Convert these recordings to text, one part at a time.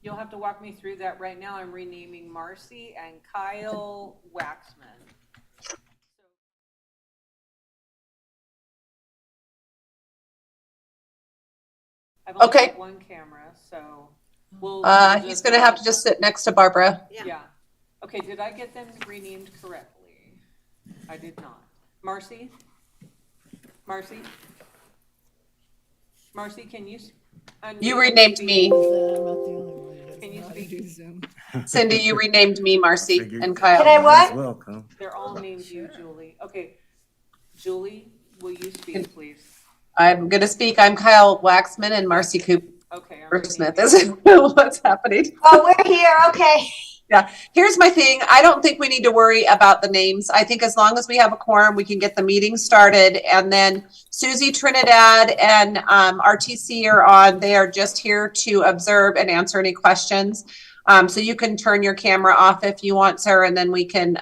You'll have to walk me through that. Right now, I'm renaming Marcy and Kyle Waxman. I've only Okay. got one camera, so we'll He's gonna have to just sit next to Barbara. Yeah. Okay, did I get them renamed correctly? I did not. Marcy? Marcy? Marcy, can you? You renamed me. I'm not the only one who Can you doesn't know how to speak? do Zoom. Cindy, you renamed me Marcy figured- and Kyle. Can I what? Welcome. They're all named you, Julie. Okay. Julie, will you speak, please? I'm gonna speak. I'm Kyle Waxman and Marcy Cooper Okay. I'm Smith. renaming. This is what's happening. Oh, we're here, okay. Here's my thing. I don't think we need to worry about the names. I think as long as we have a quorum, we can get the meeting started. And then Susie Trinidad and RTC are on. They are just here to observe and answer any questions. So you can turn your camera off if you want, sir. And then we can,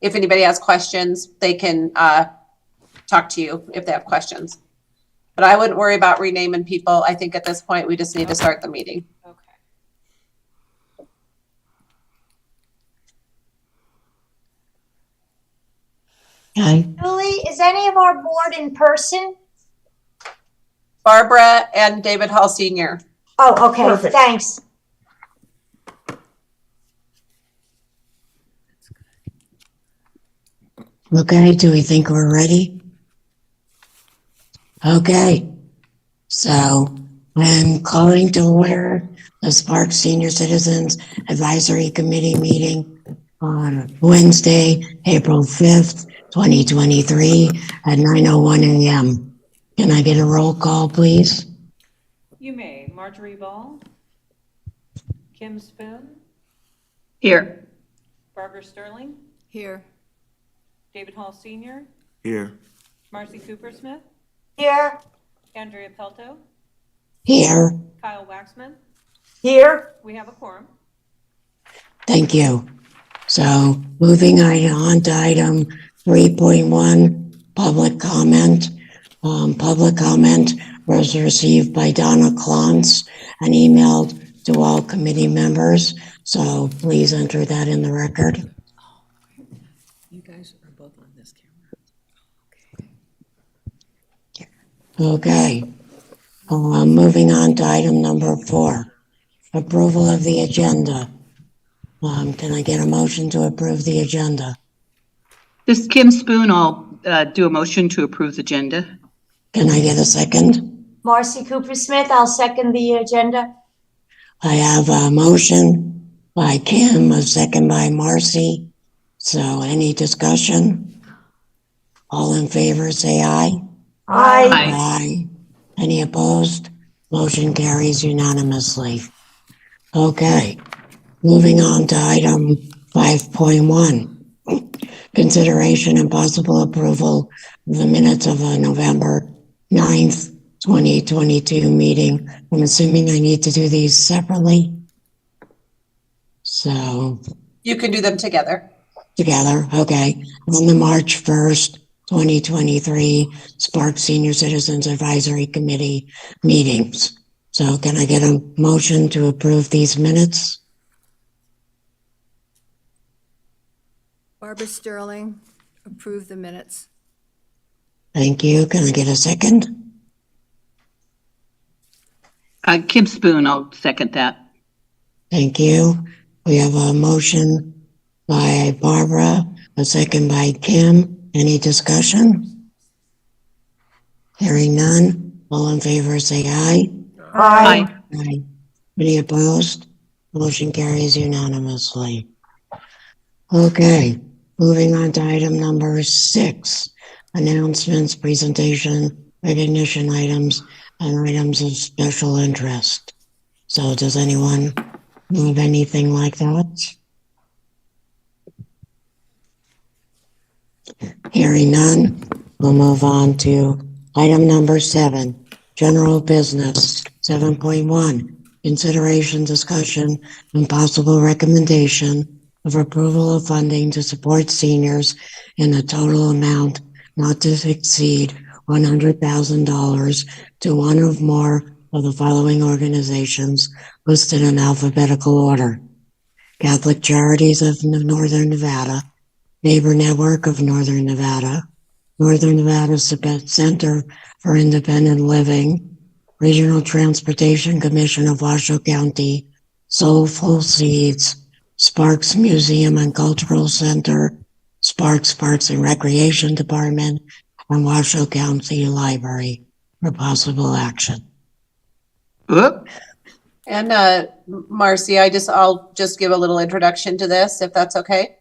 if anybody has questions, they can talk to you if they have questions. But I wouldn't worry about renaming people. I think at this point, we just need to start the meeting. Okay. Julie, is any of our board in person? Barbara and David Hall Sr. Oh, okay, Perfect. thanks. Okay, do we think we're ready? Okay, so I'm calling to order the Spark Senior Citizens Advisory Committee meeting on Wednesday, April 5th, 2023 at 9:01 a.m. Can I get a roll call, please? You may. Marjorie Ball. Kim Spoon. Here. Barbara Sterling. Here. David Hall Sr. Here. Marcy Cooper Smith. Here, Andrea Pelto. Here, Kyle Waxman. here. We have a quorum. thank you. So moving on to item 3.1, public comment. Public comment was received by Donna Clance and emailed to all committee members. So please enter that in the record. You guys are both on this camera. Okay. Moving on to item number 4, approval of the agenda. Can I get a motion to approve the agenda? This is Kim Spoon. I'll do a motion to approve the agenda. Can I get a second? Marcy Cooper Smith, I'll second the agenda. I have a motion by Kim, a second by Marcy. So any discussion? All in favor, say aye. Aye. Aye. Any opposed? Motion carries unanimously. Okay, moving on to item 5.1. Consideration and possible approval of the minutes of a November 9th, 2022 meeting. I'm assuming I need to do these separately. So You can do them together. together, okay. On the March 1st, 2023 Spark Senior Citizens Advisory Committee meetings. So can I get a motion to approve these minutes? Barbara Sterling, approve the minutes. Thank you. Can I get a second? Kim Spoon, I'll second that. Thank you. We have a motion by Barbara, a second by Kim. Any discussion? Hearing none. All in favor, say aye. Aye. Aye. Any opposed? Motion carries unanimously. Okay, moving on to item number 6, announcements, presentation, recognition items, and items of special interest. So does anyone have anything like that? Hearing none, we'll move on to item number 7, general business. 7.1, consideration, discussion, and possible recommendation of approval of funding to support seniors in a total amount not to exceed $100,000 to one or more of the following organizations listed in alphabetical order: Catholic Charities of Northern Nevada, Neighbor Network of Northern Nevada, Northern Nevada Center for Independent Living, Regional Transportation Commission of Washoe County, Soulful Seeds, Sparks Museum and Cultural Center, Sparks Parks and Recreation Department, and Washoe County Library for possible action. Oop. And Marcy, I'll just give a little introduction to this, if that's okay.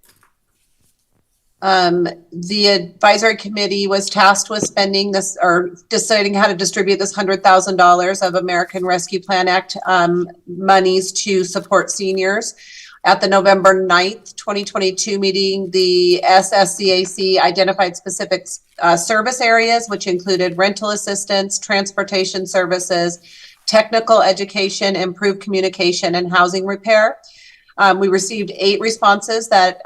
The advisory committee was tasked with spending this, or deciding how to distribute this $100,000 of American Rescue Plan Act monies to support seniors. At the November 9th, 2022 meeting, the SSCAC identified specific service areas, which included rental assistance, transportation services, technical education, improved communication, and housing repair. We received 8 responses that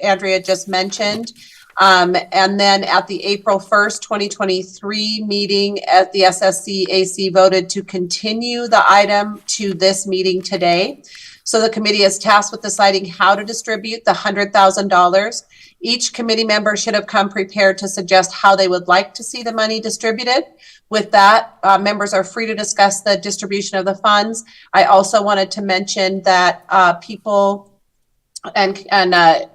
Andrea just mentioned. And then at the April 1st, 2023 meeting at the SSCAC voted to continue the item to this meeting today. So the committee is tasked with deciding how to distribute the $100,000. Each committee member should have come prepared to suggest how they would like to see the money distributed. With that, members are free to discuss the distribution of the funds. I also wanted to mention that people that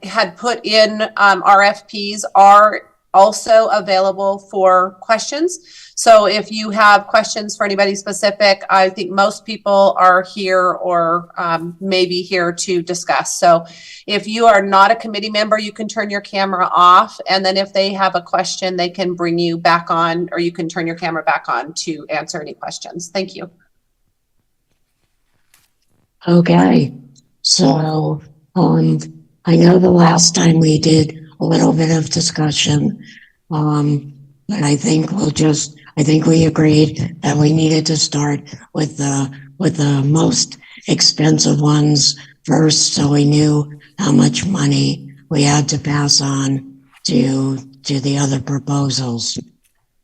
had put in RFPs are also available for questions. So if you have questions for anybody specific, I think most people are here or maybe here to discuss. So if you are not a committee member, you can turn your camera off. And then if they have a question, they can bring you back on, or you can turn your camera back on to answer any questions. Thank you. Okay, so I know the last time we did a little bit of discussion, but I think we agreed that we needed to start with the most expensive ones first, so we knew how much money we had to pass on to the other proposals.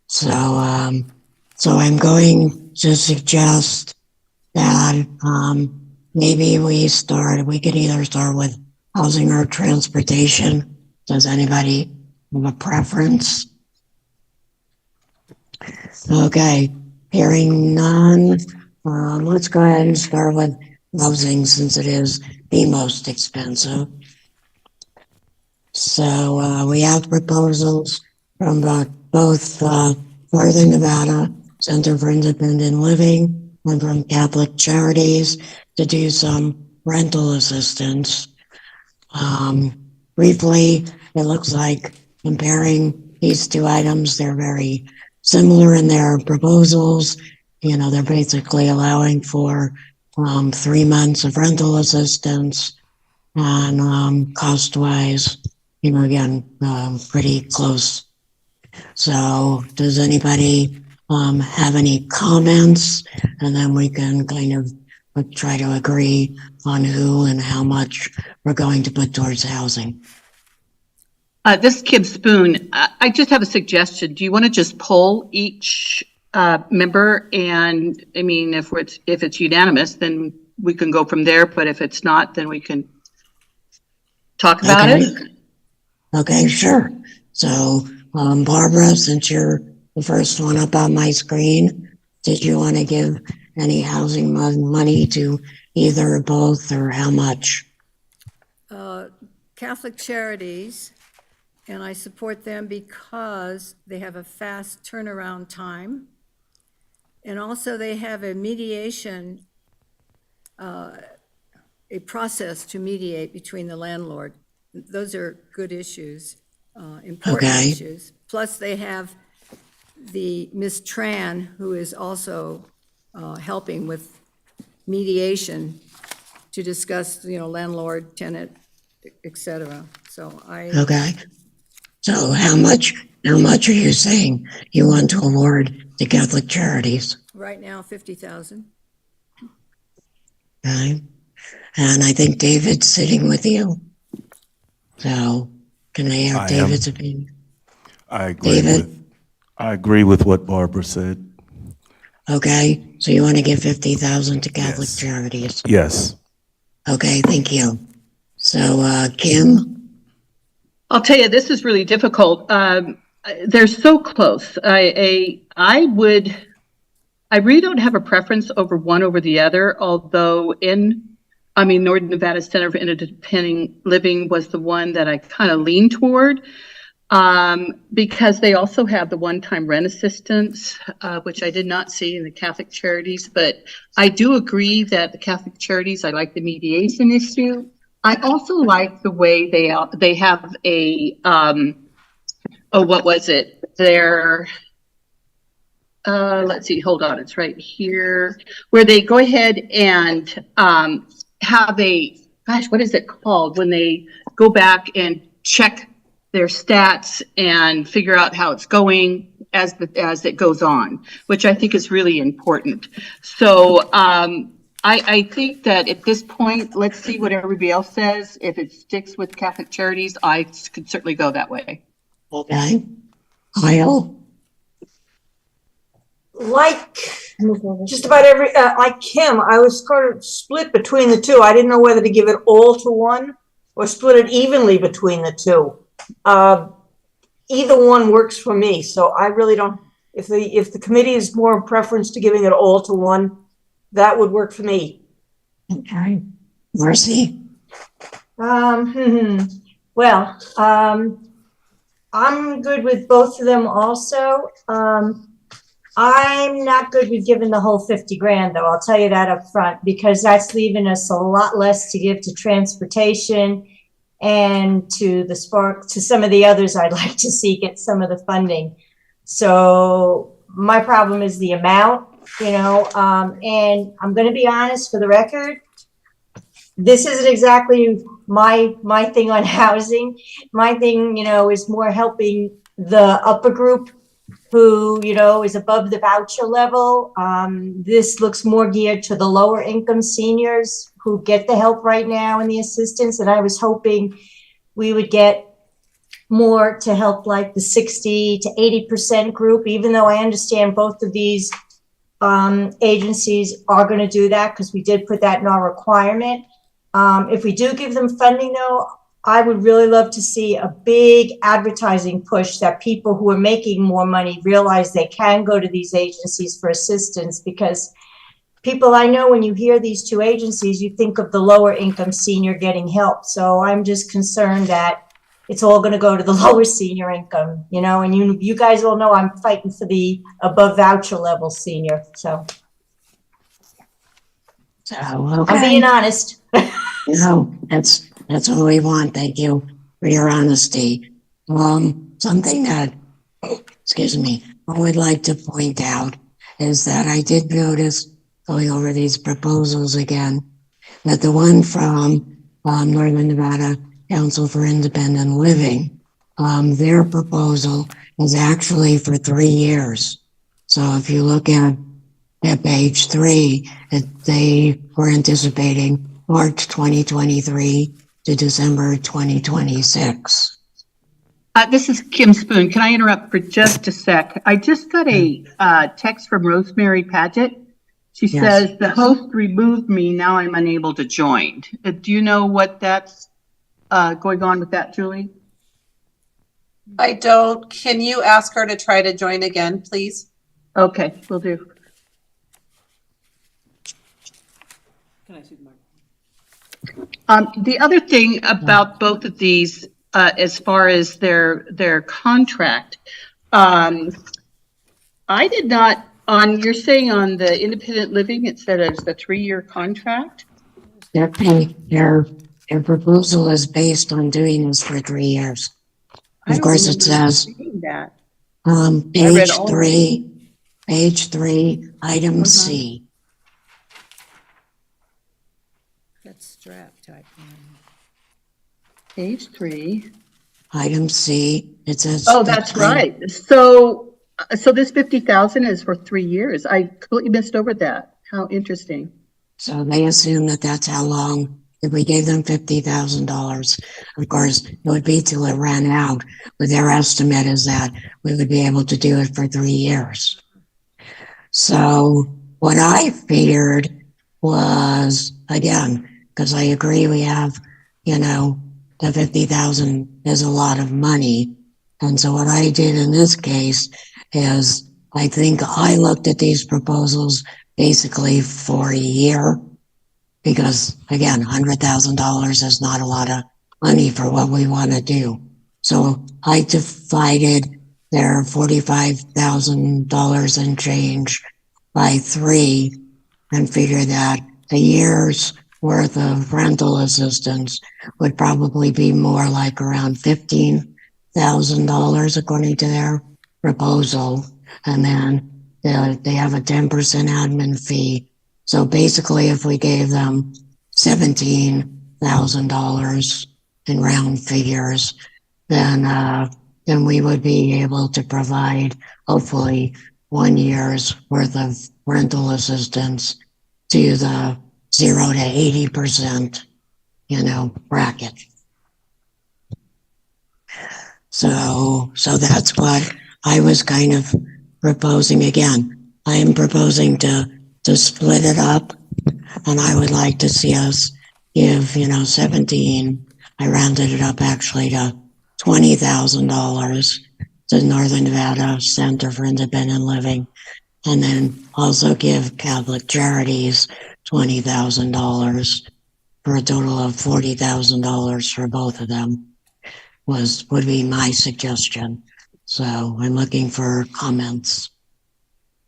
So I'm going to suggest that maybe we could either start with housing or transportation. Does anybody have a preference? Okay, hearing none, let's go ahead and start with housing since it is the most expensive. So we have proposals from both Northern Nevada Center for Independent Living and from Catholic Charities to do some rental assistance. Briefly, it looks like comparing these two items, they're very similar in their proposals. You know, they're basically allowing for 3 months of rental assistance and cost-wise, you know, again, pretty close. So does anybody have any comments? And then we can kind of try to agree on who and how much we're going to put towards housing. This is Kim Spoon. I just have a suggestion. Do you want to just poll each member? And I mean, if it's unanimous, then we can go from there. But if it's not, then we can talk about it. Okay, sure. So, Barbara, since you're the first one up on my screen, did you want to give any housing money to either or both, or how much? Catholic Charities, and I support them because they have a fast turnaround time. And also they have a mediation, a process to mediate between the landlord. Those are good issues, important Okay. issues. Plus they have the Ms. Tran, who is also helping with mediation to discuss, you know, landlord, tenant, et cetera. So Okay. So how much are you saying you want to award to Catholic Charities? right now, 50,000. Okay. And I think David's sitting with you. So can I have I am. David's opinion? I agree David? with what Barbara said. Okay, so you want to give 50,000 to Catholic Yes. Charities? Yes. Okay, thank you. So, Kim? I'll tell you, this is really difficult. They're so close. I really don't have a preference over one over the other, although Northern Nevada Center for Independent Living was the one that I kind of leaned toward. Because they also have the one-time rent assistance, which I did not see in the Catholic Charities, but I do agree that the Catholic Charities, I like the mediation issue. I also like the way they have a, what was it? Let's see, hold on, it's right here, where they go ahead and have what is it called? When they go back and check their stats and figure out how it's going as it goes on, which I think is really important. So I think that at this point, let's see what everybody else says. If it sticks with Catholic Charities, I could certainly go that way. Okay. Kyle? Like just about like Kim, I was sort of split between the two. I didn't know whether to give it all to one or split it evenly between the two. Either one works for me, so I really don't. If the committee is more in preference to giving it all to one, that would work for me. Okay. Marcy? Well, I'm good with both of them also. I'm not good with giving the whole 50 grand though. I'll tell you that up front, because that's leaving us a lot less to give to transportation and to the Spark, to some of the others I'd like to see get some of the funding. So my problem is the amount, and I'm going to be honest for the record, this isn't exactly my thing on housing. My thing, is more helping the upper group who, is above the voucher level. This looks more geared to the lower income seniors who get the help right now and the assistance. And I was hoping we would get more to help like the 60 to 80% group, even though I understand both of these agencies are going to do that because we did put that in our requirement. If we do give them funding though, I would really love to see a big advertising push that people who are making more money realize they can go to these agencies for assistance, because people I know, when you hear these two agencies, you think of the lower income senior getting help. So I'm just concerned that it's all going to go to the lower senior income, and you guys all know I'm fighting for the above voucher level senior. So I'm being honest. No, that's all we want. Thank you for your honesty. Something that, excuse me, I would like to point out is that I did notice, going over these proposals again, that the one from Northern Nevada Council for Independent Living, their proposal is actually for 3 years. So if you look at page 3, they were anticipating March 2023 to December 2026. This is Kim Spoon. Can I interrupt for just a sec? I just got a text from Rosemary Paget. She Yes. says, the host removed me. Now I'm unable to join. Do you know what that's going on with that, Julie? I don't. Can you ask her to try to join again, please? Okay, will do. Can I see the mic? The other thing about both of these, as far as their contract, I did not, you're saying on the independent living, it said it's a 3-year contract? Their proposal is based on doing this for 3 years. I Of don't course, it remember says, reading that. page three, item C. That's strap type one. Page 3. Item C, it says. Oh, that's right. So this 50,000 is for 3 years. I completely missed over that. How interesting. So they assume that that's how long, if we gave them $50,000, of course, it would be till it ran out. But their estimate is that we would be able to do it for 3 years. So what I figured was, again, because I agree we have, the 50,000 is a lot of money. And so what I did in this case is I think I looked at these proposals basically for a year because, again, $100,000 is not a lot of money for what we want to do. So I divided their $45,000 and change by 3 and figured that a year's worth of rental assistance would probably be more like around $15,000 according to their proposal. And then they have a 10% admin fee. So basically, if we gave them $17,000 in round figures, then we would be able to provide hopefully 1 year's worth of rental assistance to the 0 to 80%, bracket. So that's what I was kind of proposing. Again, I am proposing to split it up, and I would like to see us give, 17. I rounded it up actually to $20,000 to Northern Nevada Center for Independent Living, and then also give Catholic Charities $20,000 for a total of $40,000 for both of them would be my suggestion. So I'm looking for comments,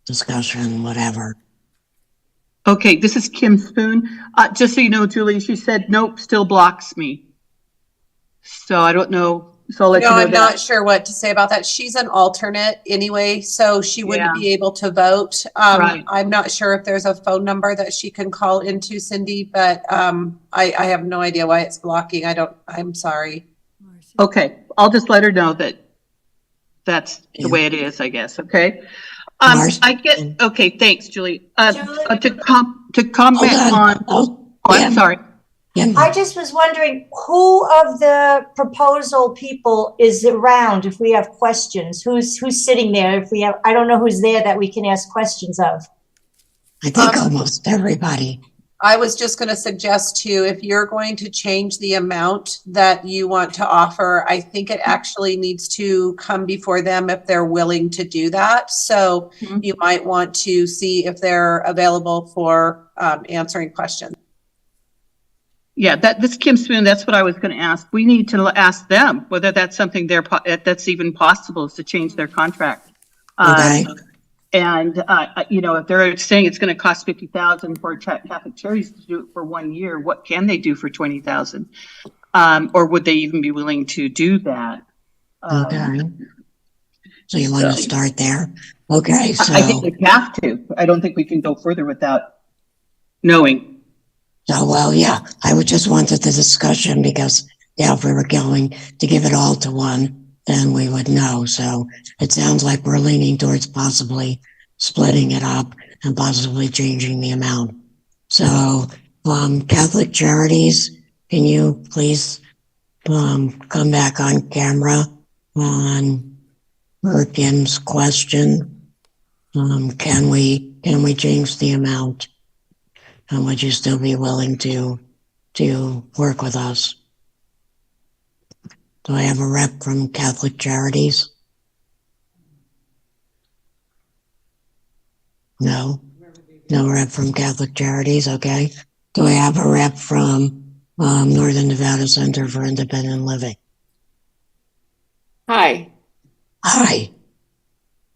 discussion, whatever. Okay, this is Kim Spoon. Just so you know, Julie, she said, nope, still blocks me. So I don't know. So I'll let you know I'm that. not sure what to say about that. She's an alternate anyway, so she wouldn't be able to vote. Right. I'm not sure if there's a phone number that she can call into, Cindy, but I have no idea why it's blocking. I'm sorry. Okay, I'll just let her know that that's the way it is, I guess. Okay. Okay. Thanks, Julie. Julie? To comment on. I'm sorry. I just was wondering who of the proposal people is around if we have questions. Who's sitting there? If we have, I don't know who's there that we can ask questions of. I think almost everybody. I was just going to suggest too, if you're going to change the amount that you want to offer, I think it actually needs to come before them if they're willing to do that. So you might want to see if they're available for answering questions. Yeah, this Kim Spoon, that's what I was going to ask. We need to ask them whether that's something that's even possible, is to change their contract. Okay. And if they're saying it's going to cost $50,000 for Catholic Charities to do it for 1 year, what can they do for $20,000? Or would they even be willing to do that? Okay. So you want to start there? Okay. So I think we have to. I don't think we can go further without knowing. So, well, yeah, I would just wanted the discussion because, if we were going to give it all to one, then we would know. So it sounds like we're leaning towards possibly splitting it up and possibly changing the amount. So, Catholic Charities, can you please come back on camera on Kim's question? Can we change the amount? And would you still be willing to work with us? Do I have a rep from Catholic Charities? No? No rep from Catholic Charities, okay. Do I have a rep from Northern Nevada Center for Independent Living? Hi, Hi.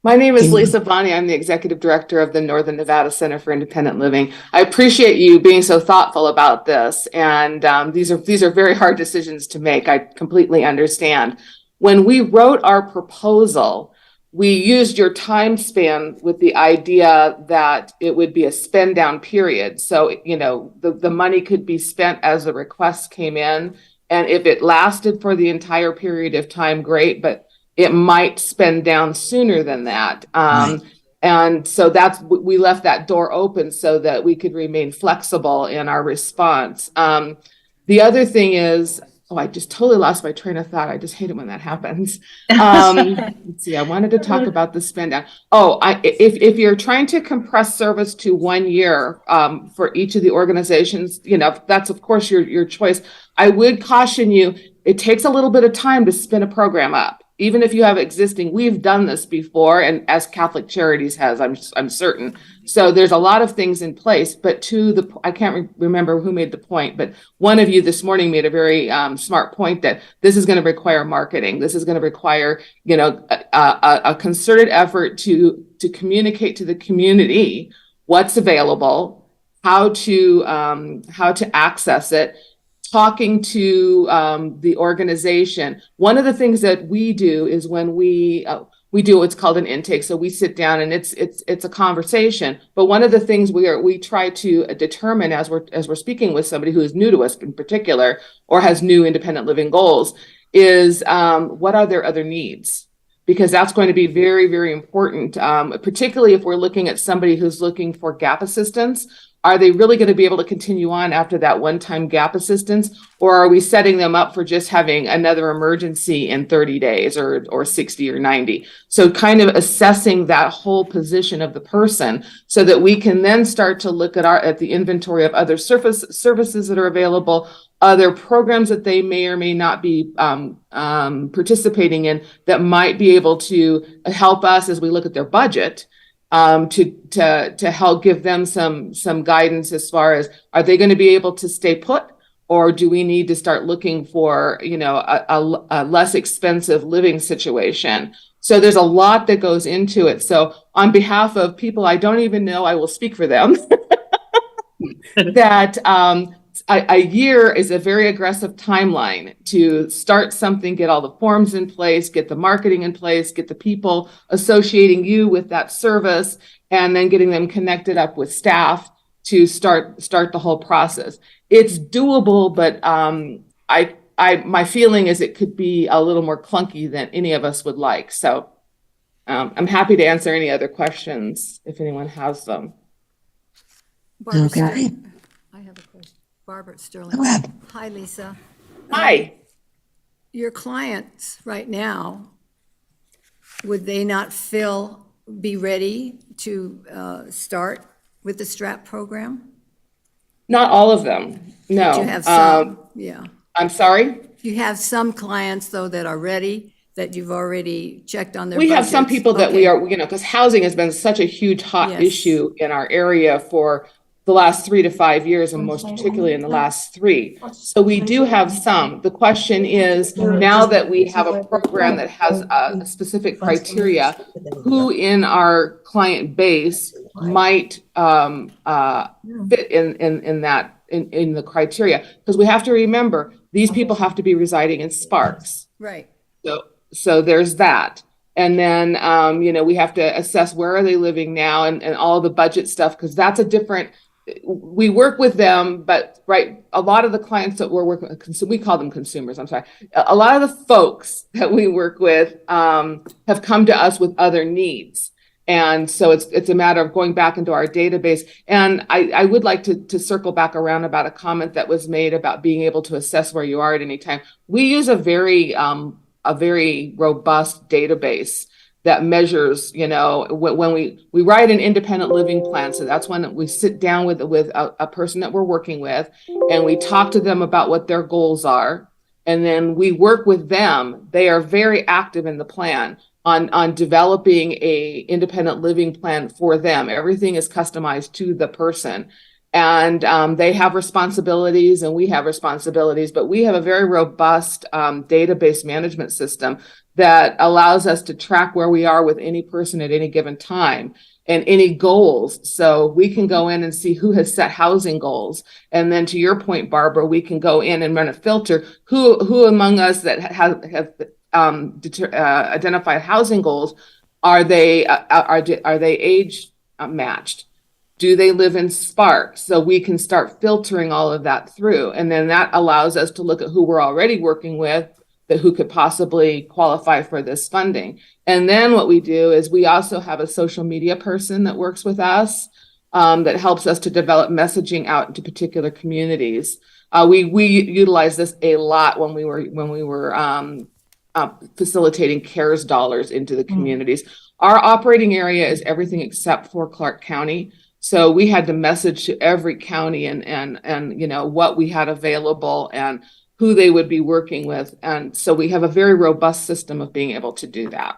my name is Lisa Bonney. I'm the executive director of the Northern Nevada Center for Independent Living. I appreciate you being so thoughtful about this, and these are very hard decisions to make. I completely understand. When we wrote our proposal, we used your time span with the idea that it would be a spend down period. So, the money could be spent as the requests came in, and if it lasted for the entire period of time, great, but it might spend down sooner than that. Right. And so we left that door open so that we could remain flexible in our response. The other thing is, I just totally lost my train of thought. I just hate it when that happens. Let's see, I wanted to talk about the spend down. If you're trying to compress service to 1 year for each of the organizations, that's of course your choice. I would caution you, it takes a little bit of time to spin a program up. Even if you have existing, we've done this before, and as Catholic Charities has, I'm certain. So there's a lot of things in place, but I can't remember who made the point, but one of you this morning made a very smart point that this is going to require marketing. This is going to require, a concerted effort to communicate to the community what's available, how to access it, talking to the organization. One of the things that we do is when we do what's called an intake. So we sit down and it's a conversation. But one of the things we try to determine as we're speaking with somebody who is new to us in particular, or has new independent living goals, is what are their other needs? Because that's going to be very, very important, particularly if we're looking at somebody who's looking for gap assistance. Are they really going to be able to continue on after that one-time gap assistance? Or are we setting them up for just having another emergency in 30 days or 60 or 90? So kind of assessing that whole position of the person so that we can then start to look at the inventory of other services that are available, other programs that they may or may not be participating in that might be able to help us as we look at their budget. To help give them some guidance as far as, are they going to be able to stay put, or do we need to start looking for a less expensive living situation? So there's a lot that goes into it. So on behalf of people I don't even know, I will speak for them that a year is a very aggressive timeline to start something, get all the forms in place, get the marketing in place, get the people associating you with that service, and then getting them connected up with staff to start the whole process. It's doable, but my feeling is it could be a little more clunky than any of us would like. So I'm happy to answer any other questions if anyone has them. Barbara Okay. Sterling. I have a question. Barbara Sterling. Go ahead. Hi, Lisa. Hi. Your clients right now, would they not be ready to start with the STRAP program? Not all of them. No. Do you have some? Yeah. I'm sorry? You have some clients, though, that are ready, that you've already checked on their We have some budgets? people that Okay. we are, because housing has been such a huge hot Yes. issue in our area for the last 3 to 5 years, and most particularly in the last 3. So we do have some. The question is, now that we have a program that has a specific criteria, who in our client base might fit in the criteria? Because we have to remember, these people have to be residing in Sparks. Right. So there's that. And then, we have to assess where are they living now and all the budget stuff, because that's a different, we work with them, but a lot of the clients that we're working with, we call them consumers, I'm sorry. A lot of the folks that we work with have come to us with other needs. And so it's a matter of going back into our database. And I would like to circle back around about a comment that was made about being able to assess where you are at any time. We use a very robust database that measures, when we write an independent living plan. So that's when we sit down with a person that we're working with, and we talk to them about what their goals are. And then we work with them. They are very active in the plan on developing a independent living plan for them. Everything is customized to the person. And they have responsibilities and we have responsibilities, but we have a very robust database management system that allows us to track where we are with any person at any given time and any goals. So we can go in and see who has set housing goals. And then to your point, Barbara, we can go in and run a filter. Who among us that have identified housing goals, are they age matched? Do they live in Sparks? So we can start filtering all of that through. And then that allows us to look at who we're already working with, that who could possibly qualify for this funding. And then what we do is we also have a social media person that works with us. that helps us to develop messaging out into particular communities. We utilize this a lot when we were facilitating CARES dollars into the communities. Our operating area is everything except for Clark County. So we had to message to every county and you know, what we had available and who they would be working with. And so we have a very robust system of being able to do that.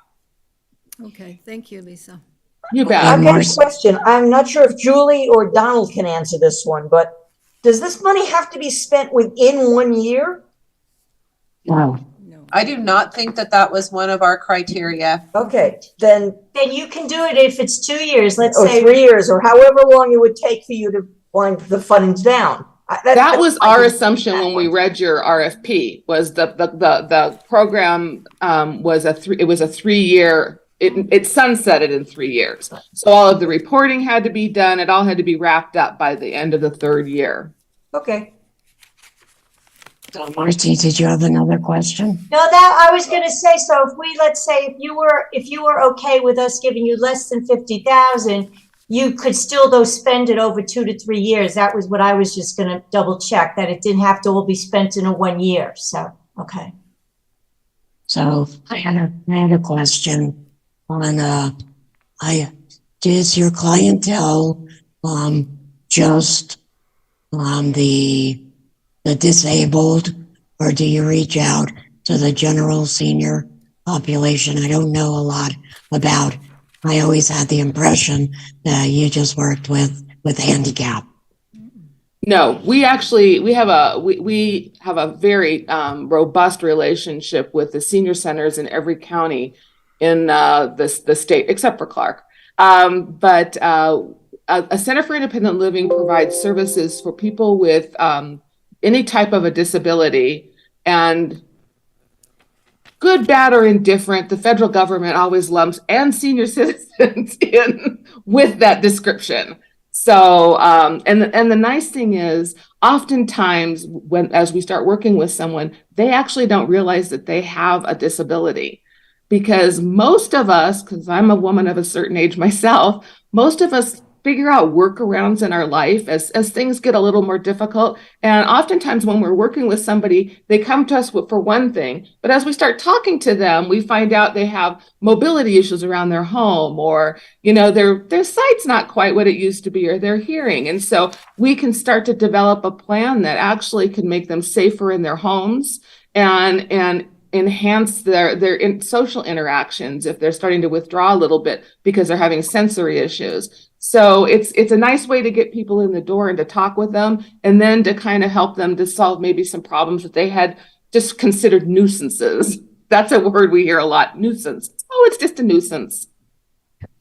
Okay, thank you, Lisa. You bet. I've got a question. I'm not sure if Julie or Donald can answer this one, but does this money have to be spent within 1 year? No. No. I do not think that that was one of our criteria. Okay, then, Then you can do it if it's 2 years, let's or say. 3 years, or however long it would take for you to wind the funds down. That was our assumption when we read your RFP, was the program was a 3-year, it sunsetted in 3 years. So all of the reporting had to be done. It all had to be wrapped up by the end of the 3rd year. Okay. So Marcy, did you have another question? No, that, I was gonna say, so if we, let's say, if you were okay with us giving you less than 50,000, you could still though spend it over 2 to 3 years. That was what I was just gonna double check, that it didn't have to all be spent in a 1 year, so, okay. So I had a question on, is your clientele, just, the disabled, or do you reach out to the general senior population? I don't know a lot about. I always had the impression that you just worked with handicap. No, we actually, we have a very robust relationship with the senior centers in every county in the state, except for Clark. But a Center for Independent Living provides services for people with any type of a disability, and good, bad, or indifferent, the federal government always lumps and senior citizens in with that description. So, and the nice thing is, oftentimes as we start working with someone, they actually don't realize that they have a disability, because most of us, because I'm a woman of a certain age myself, most of us figure out workarounds in our life as things get a little more difficult. And oftentimes when we're working with somebody, they come to us for one thing, but as we start talking to them, we find out they have mobility issues around their home, or, you know, their sight's not quite what it used to be, or their hearing. And so we can start to develop a plan that actually can make them safer in their homes and enhance their social interactions if they're starting to withdraw a little bit because they're having sensory issues. So it's a nice way to get people in the door and to talk with them, and then to kind of help them to solve maybe some problems that they had just considered nuisances. That's a word we hear a lot, nuisance. Oh, it's just a nuisance.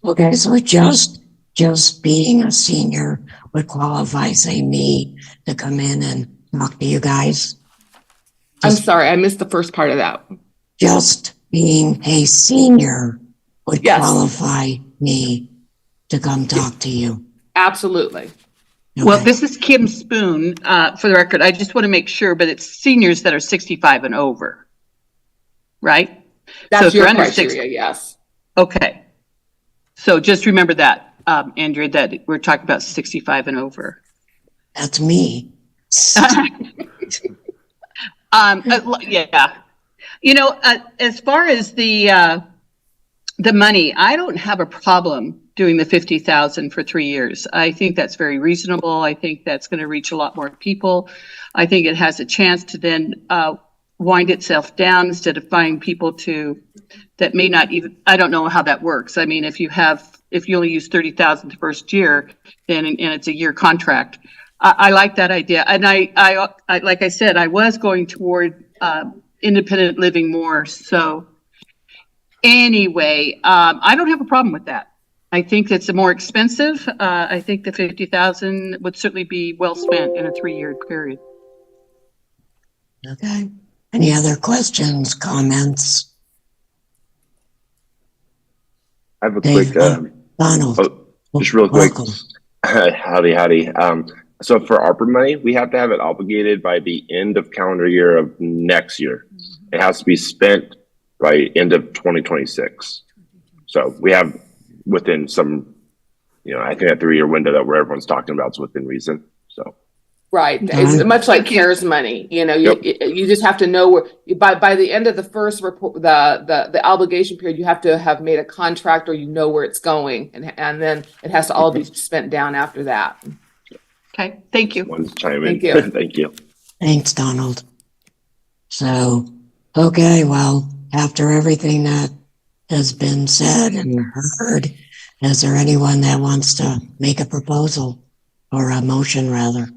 Okay, so just being a senior would qualify, say, me to come in and talk to you guys? I'm sorry, I missed the first part of that. Just being a senior would Yes. qualify me to come talk to you? Absolutely. Well, Okay. this is Kim Spoon, for the record. I just want to make sure, but it's seniors that are 65 and over, right? That's if your you're under criteria, 60 yes. Okay. So just remember that, Andrea, that we're talking about 65 and over. That's me. Yeah. You know, as far as the money, I don't have a problem doing the 50,000 for 3 years. I think that's very reasonable. I think that's going to reach a lot more people. I think it has a chance to then wind itself down instead of finding people that may not even, I don't know how that works. I mean, if you only use 30,000 the first year, then, and it's a year contract, I like that idea. And I like I said, I was going toward independent living more. So anyway, I don't have a problem with that. I think it's more expensive. I think the 50,000 would certainly be well spent in a 3-year period. Okay. Any other questions, comments? I have a Dave, quick, Donald. just real quick. Welcome. Howdy. So for ARPA money, we have to have it obligated by the end of calendar year of next year. It has to be spent by end of 2026. So we have within some I think that 3-year window that where everyone's talking about is within reason. So. Right. It's much like Thank you. CARES money. You Yep. you just have to know where by the end of the first report, the obligation period, you have to have made a contract or where it's going, and then it has to all be spent down after that. Okay, thank you. Wanted to chime in. Thank you. Thank you. Thanks, Donald. So, okay, well, after everything that has been said and heard, is there anyone that wants to make a proposal or a motion rather?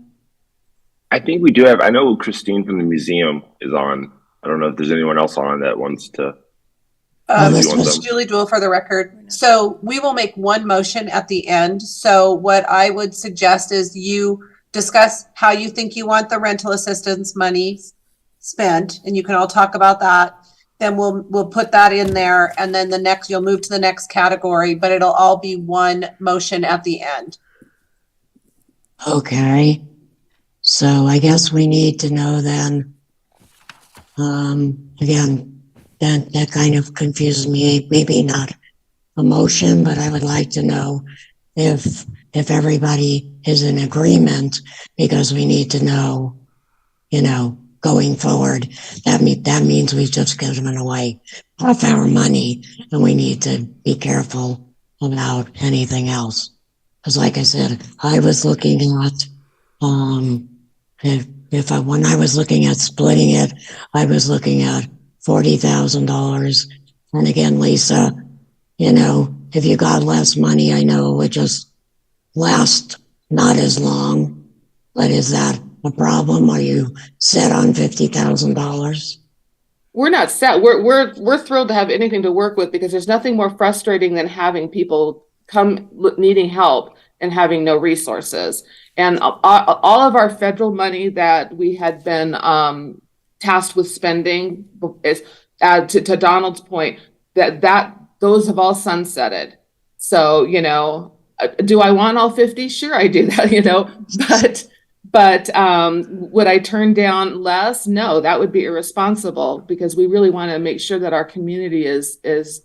I think we do have, I know Christine from the museum is on. I don't know if there's anyone else on that wants to. this you want was them? Julie Jewell for the record. So we will make one motion at the end. So what I would suggest is you discuss how you think you want the rental assistance money spent, and you can all talk about that. Then we'll put that in there, and then you'll move to the next category, but it'll all be one motion at the end. Okay. So I guess we need to know then, again, that kind of confuses me. Maybe not a motion, but I would like to know if everybody is in agreement, because we need to know, going forward, that means we've just given away half our money, and we need to be careful about anything else. Because like I said, I was looking at, when I was looking at splitting it, I was looking at $40,000. And again, Lisa, if you got less money, I know it would just last not as long. But is that a problem? Are you set on $50,000? We're not set. We're thrilled to have anything to work with, because there's nothing more frustrating than having people come needing help and having no resources. And all of our federal money that we had been tasked with spending is, to Donald's point, that those have all sunsetted. So, do I want all 50? Sure, I do that, but would I turn down less? No, that would be irresponsible, because we really want to make sure that our community is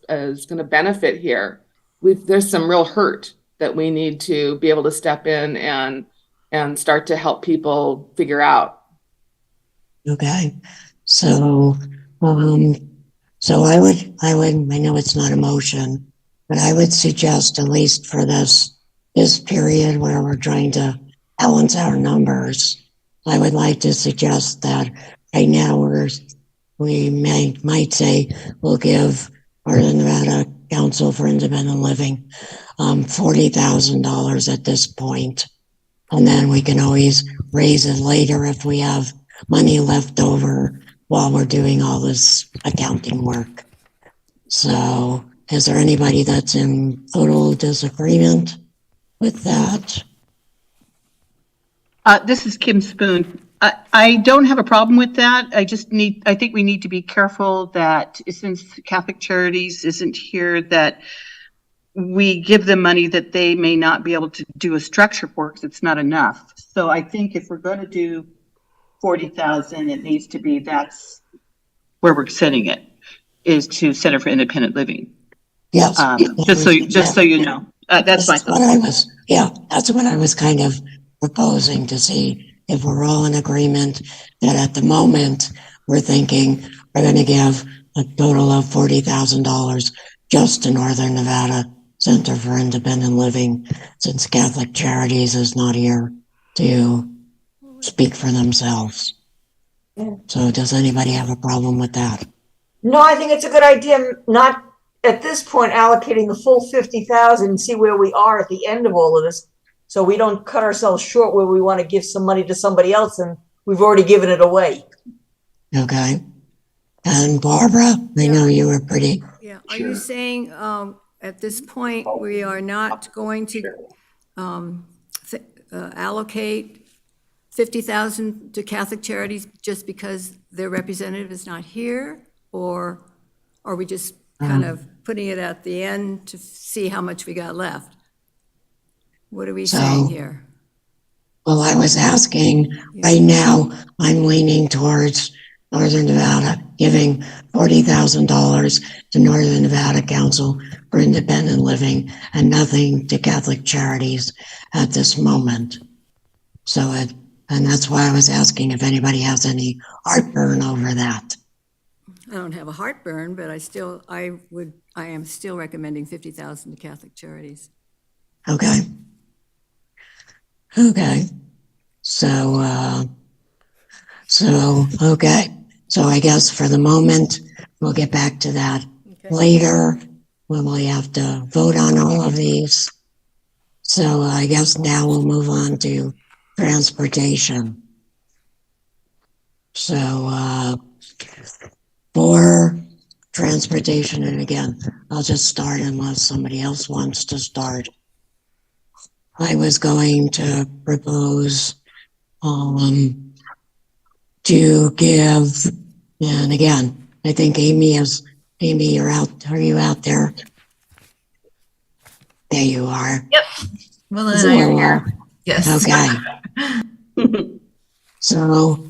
going to benefit here. There's some real hurt that we need to be able to step in and start to help people figure out. Okay. So, I know it's not a motion, but I would suggest, at least for this period where we're trying to balance our numbers, I would like to suggest that right now we might say we'll give Northern Nevada Council for Independent Living $40,000 at this point. And then we can always raise it later if we have money left over while we're doing all this accounting work. So is there anybody that's in total disagreement with that? This is Kim Spoon. I don't have a problem with that. I think we need to be careful that since Catholic Charities isn't here, that we give them money that they may not be able to do a structure for, because it's not enough. So I think if we're going to do 40,000, it needs to be, that's where we're setting it, is to Center for Independent Living. Yes. Just so you know, that's my thought. That's what I was kind of proposing, to see if we're all in agreement that at the moment we're thinking we're going to give a total of $40,000 just to Northern Nevada Center for Independent Living, since Catholic Charities is not here to speak for themselves. Yeah. So does anybody have a problem with that? No, I think it's a good idea, not at this point allocating the full 50,000 and see where we are at the end of all of this, so we don't cut ourselves short where we want to give some money to somebody else and we've already given it away. Okay. And Barbara, I know you were pretty. Yeah, are you saying, at this point, we are not going to allocate 50,000 to Catholic Charities just because their representative is not here? Or are we just kind of putting it at the end to see how much we got left? What are we saying here? Well, I was asking, right now, I'm leaning towards Northern Nevada giving $40,000 to Northern Nevada Council for Independent Living and nothing to Catholic Charities at this moment. And that's why I was asking if anybody has any heartburn over that. I don't have a heartburn, but I am still recommending 50,000 to Catholic Charities. Okay. Okay. So okay. So I guess for the moment, we'll get back to that later when we have to vote on all of these. So I guess now we'll move on to transportation. So for transportation, and again, I'll just start unless somebody else wants to start. I was going to propose to give, and again, I think Amy, you're out. Are you out there? There you are. Yep. Well, then I am here. Yes. Okay. So,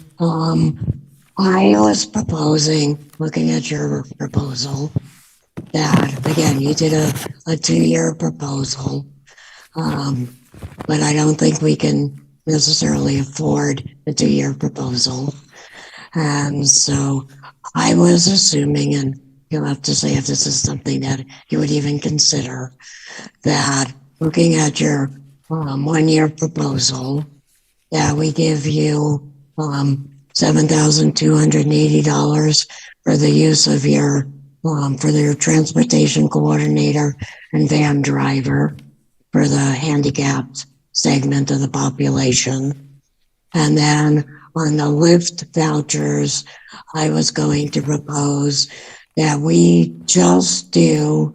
I was proposing, looking at your proposal, that again, you did a 2-year proposal, but I don't think we can necessarily afford a 2-year proposal. And so I was assuming, and you'll have to say if this is something that you would even consider, that looking at your 1-year proposal, that we give you $7,280 for the use of your for your transportation coordinator and van driver for the handicapped segment of the population. And then on the Lyft vouchers, I was going to propose that we just give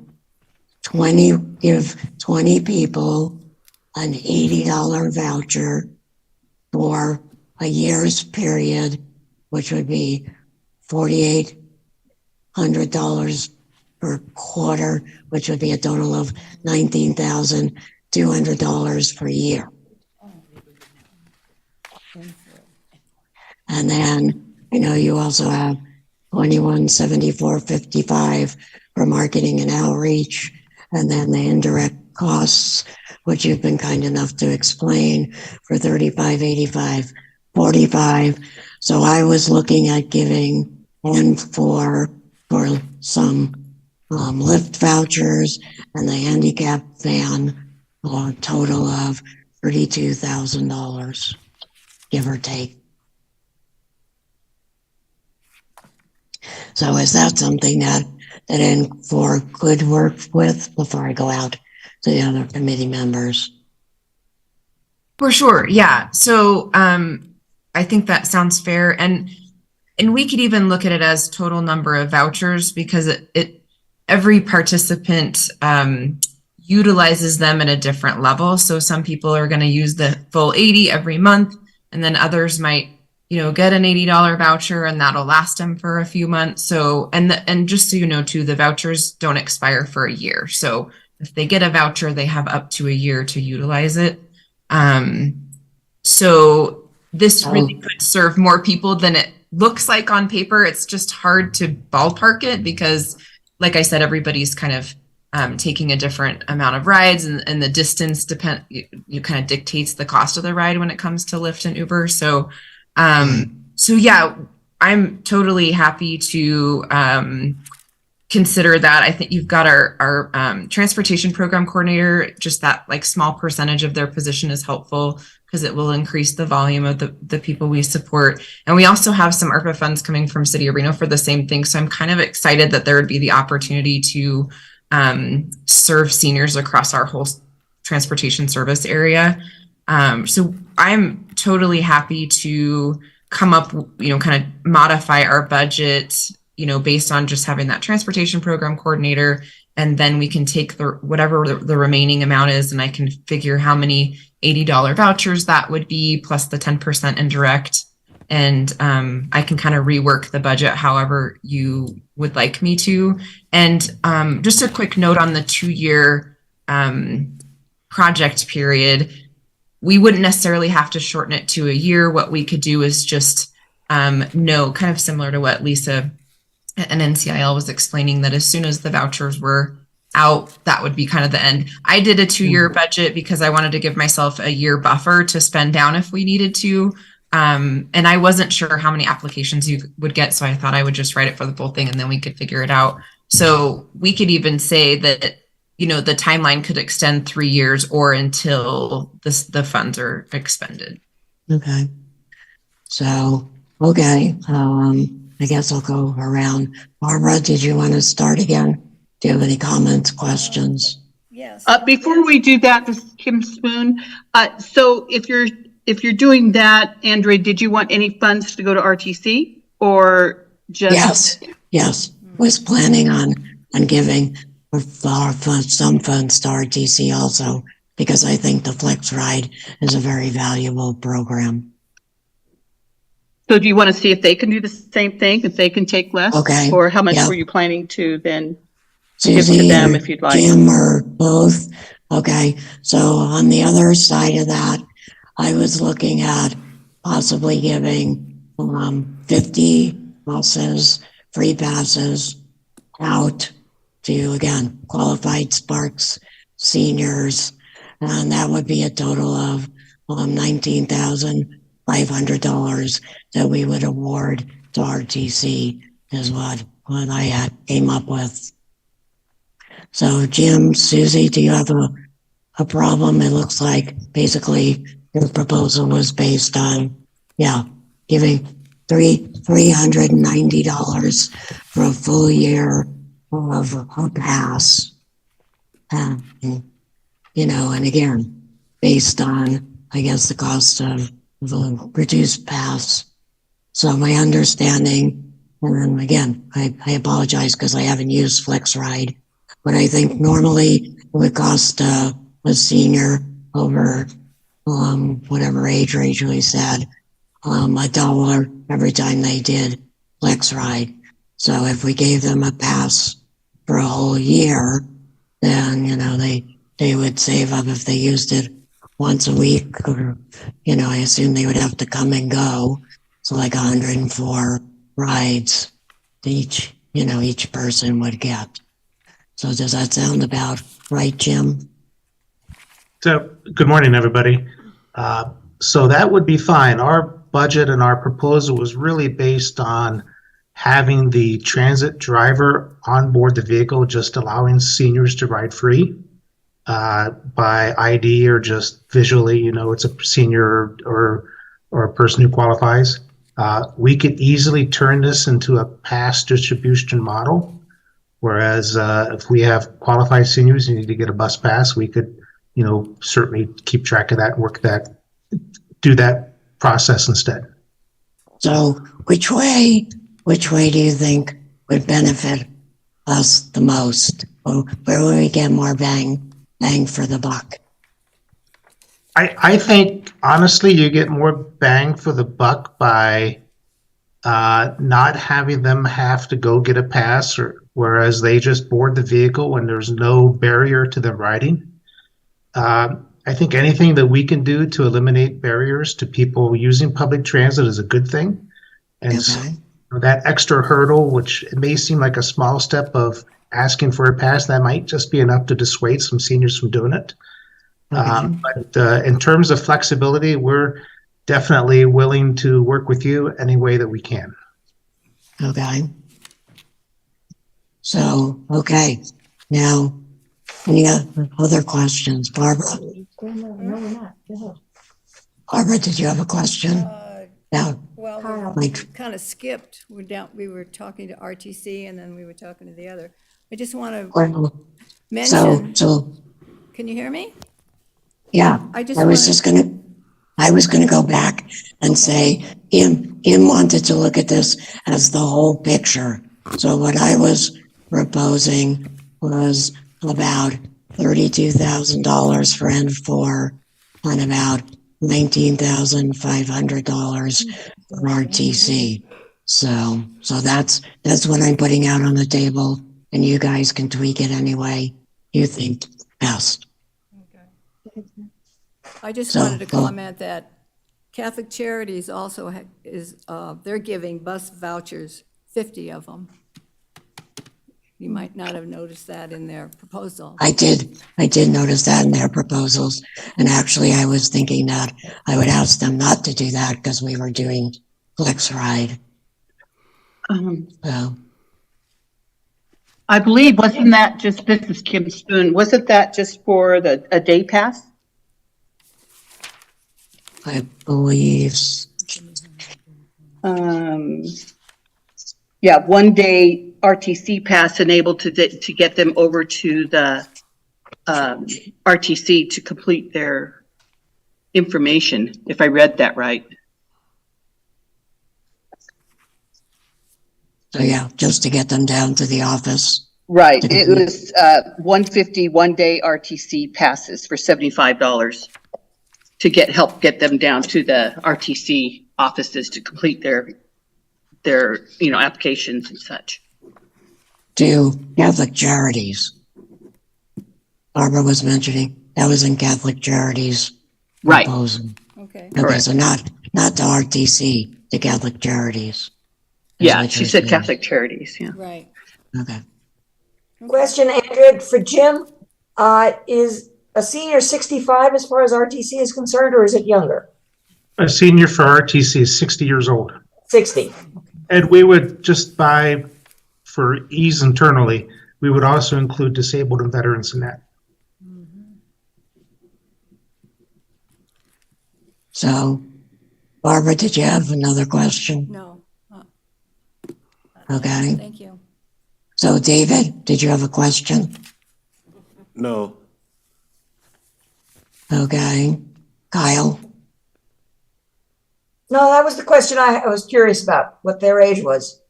20 people an $80 voucher for a year's period, which would be $4,800 per quarter, which would be a total of $19,200 per year. And then I know you also have $21,7455 for marketing and outreach, and then the indirect costs, which you've been kind enough to explain, for $35,8545. So I was looking at giving and for some Lyft vouchers and the handicap van, a total of $32,000, give or take. So is that something that N4 could work with before I go out to the other committee members? For sure. Yeah. So I think that sounds fair. And we could even look at it as total number of vouchers, because every participant utilizes them at a different level. So some people are going to use the full 80 every month, and then others might, get an $80 voucher and that'll last them for a few months. So, and just so you know too, the vouchers don't expire for a year. So if they get a voucher, they have up to a year to utilize it. So this really could serve more people than it looks like on paper. It's just hard to ballpark it because, like I said, everybody's kind of taking a different amount of rides, and the distance you kind of dictates the cost of the ride when it comes to Lyft and Uber. So yeah, I'm totally happy to consider that. I think you've got our transportation program coordinator, just that like small percentage of their position is helpful because it will increase the volume of the people we support. And we also have some ARPA funds coming from City of Reno for the same thing. So I'm kind of excited that there would be the opportunity to serve seniors across our whole transportation service area. So I'm totally happy to come up, kind of modify our budget, based on just having that transportation program coordinator. And then we can take whatever the remaining amount is, and I can figure how many $80 vouchers that would be, plus the 10% indirect. And I can kind of rework the budget however you would like me to. And just a quick note on the 2-year project period. We wouldn't necessarily have to shorten it to a year. What we could do is just know, kind of similar to what Lisa and NCIL was explaining that as soon as the vouchers were out, that would be kind of the end. I did a 2-year budget because I wanted to give myself a year buffer to spend down if we needed to. And I wasn't sure how many applications you would get, so I thought I would just write it for the full thing and then we could figure it out. So we could even say that, you know, the timeline could extend 3 years or until the funds are expended. Okay. So, okay, I guess I'll go around. Barbara, did you want to start again? Do you have any comments, questions? Yes. Before we do that, this is Kim Spoon. So if you're doing that, Andrea, did you want any funds to go to RTC or just? Yes. Was planning on giving some funds to RTC also, because I think the Flex Ride is a very valuable program. So do you want to see if they can do the same thing, if they can take less? Okay. Or how much Yep. were you planning to then? Susie, Give to them or if you'd like. Jim, or both. Okay, so on the other side of that, I was looking at possibly giving 50 buses, free passes out to, again, qualified Sparks seniors, and that would be a total of $19,500 that we would award to RTC, is what I had came up with. So Jim, Susie, do you have a problem? It looks like basically your proposal was based on, giving $390 for a full year of a pass. You know, and again, based on, I guess, the cost of the reduced pass. So my understanding, and then again, I apologize because I haven't used Flex Ride, but I think normally it would cost a senior over whatever age Rachel said, $1 every time they did Flex Ride. So if we gave them a pass for a whole year, then, you know, they would save up if they used it once a week, or, you know, I assume they would have to come and go. So like 104 rides each person would get. So does that sound about right, Jim? So, good morning, everybody. So that would be fine. Our budget and our proposal was really based on having the transit driver on board the vehicle, just allowing seniors to ride free by ID or just visually, you know, it's a senior or a person who qualifies. We could easily turn this into a pass distribution model. Whereas if we have qualified seniors who need to get a bus pass, we could, you know, certainly keep track of that, do that process instead. So which way do you think would benefit us the most? Where will we get more bang for the buck? I think, honestly, you get more bang for the buck by not having them have to go get a pass, whereas they just board the vehicle when there's no barrier to them riding. I think anything that we can do to eliminate barriers to people using public transit is a good thing. And so that extra hurdle, which it may seem like a small step of asking for a pass, that might just be enough to dissuade some seniors from doing it. But in terms of flexibility, we're definitely willing to work with you any way that we can. Okay. So, okay. Now, any other questions? Barbara? No, we're not. Go ahead. Barbara, did you have a question? Yeah. Well, we kind of skipped. We were talking to RTC and then we were talking to the other. I just want to Well, mention, so, can you hear me? yeah, I was gonna go back and say, Im wanted to look at this as the whole picture. So what I was proposing was about $32,000 for N4 and about $19,500 for RTC. So that's what I'm putting out on the table, and you guys can tweak it any way you think best. I just wanted to comment that Catholic Charities also they're giving bus vouchers, 50 of them. You might not have noticed that in their proposal. I did notice that in their proposals. And actually, I was thinking that I would ask them not to do that because we were doing FlexRide. So, I believe, wasn't that just, this is Kim Spoon, wasn't that just for a day pass? I believe, Yeah, 1 day RTC pass enabled to get them over to the RTC to complete their information, if I read that right. so yeah, just to get them down to the office. Right, it was 150 1-day RTC passes for $75 to help get them down to the RTC offices to complete their applications and such. To Catholic Charities. Barbara was mentioning, that was in Catholic Charities. Right. Proposal. Okay. Okay, Correct. so not to RTC, to Catholic Charities. Is Yeah, what she you're said saying. Catholic Charities, yeah. Right. Okay. Question, Andrea, for Jim, is a senior 65 as far as RTC is concerned, or is it younger? A senior for RTC is 60 years old. 60. And we would just buy, for ease internally, we would also include disabled and veterans in that. So, Barbara, did you have another question? No. Okay. Thank you. So, David, did you have a question? No. Okay. Kyle? No, that was the question I was curious about, what their age was.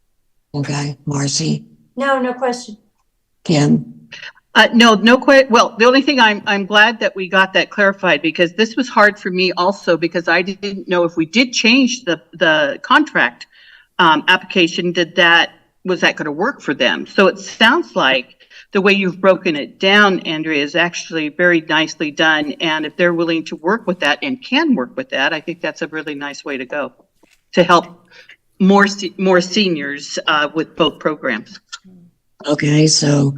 Okay. Marcy? No, no question. Kim? No quite. Well, the only thing I'm glad that we got that clarified, because this was hard for me also, because I didn't know if we did change the contract application, was that going to work for them? So it sounds like the way you've broken it down, Andrea, is actually very nicely done. And if they're willing to work with that and can work with that, I think that's a really nice way to go to help more seniors with both programs. Okay, so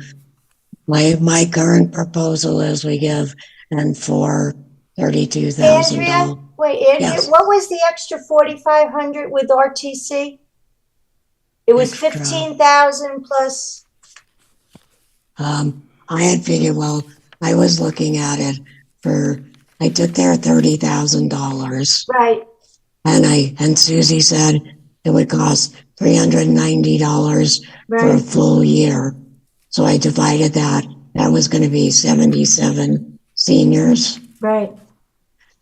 my current proposal is we give N4 $32,000. Andrea, wait, Andrea, Yes. what was the extra 4,500 with RTC? It was Extra. 15,000 plus. I had figured, well, I was looking at it I took their $30,000 Right. and Susie said it would cost $390 for a Right. full year. So I divided that. That was going to be 77 seniors. Right.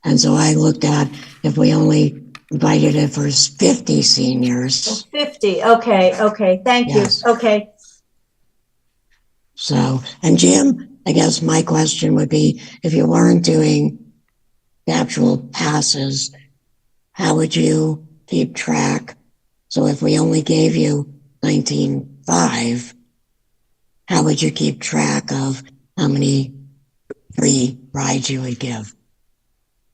And so I looked at if we only divided it for 50 seniors. 50. Okay. Thank you. Yes. Okay. So, and Jim, I guess my question would be, if you weren't doing the actual passes, how would you keep track? So if we only gave you 19.5, how would you keep track of how many free rides you would give?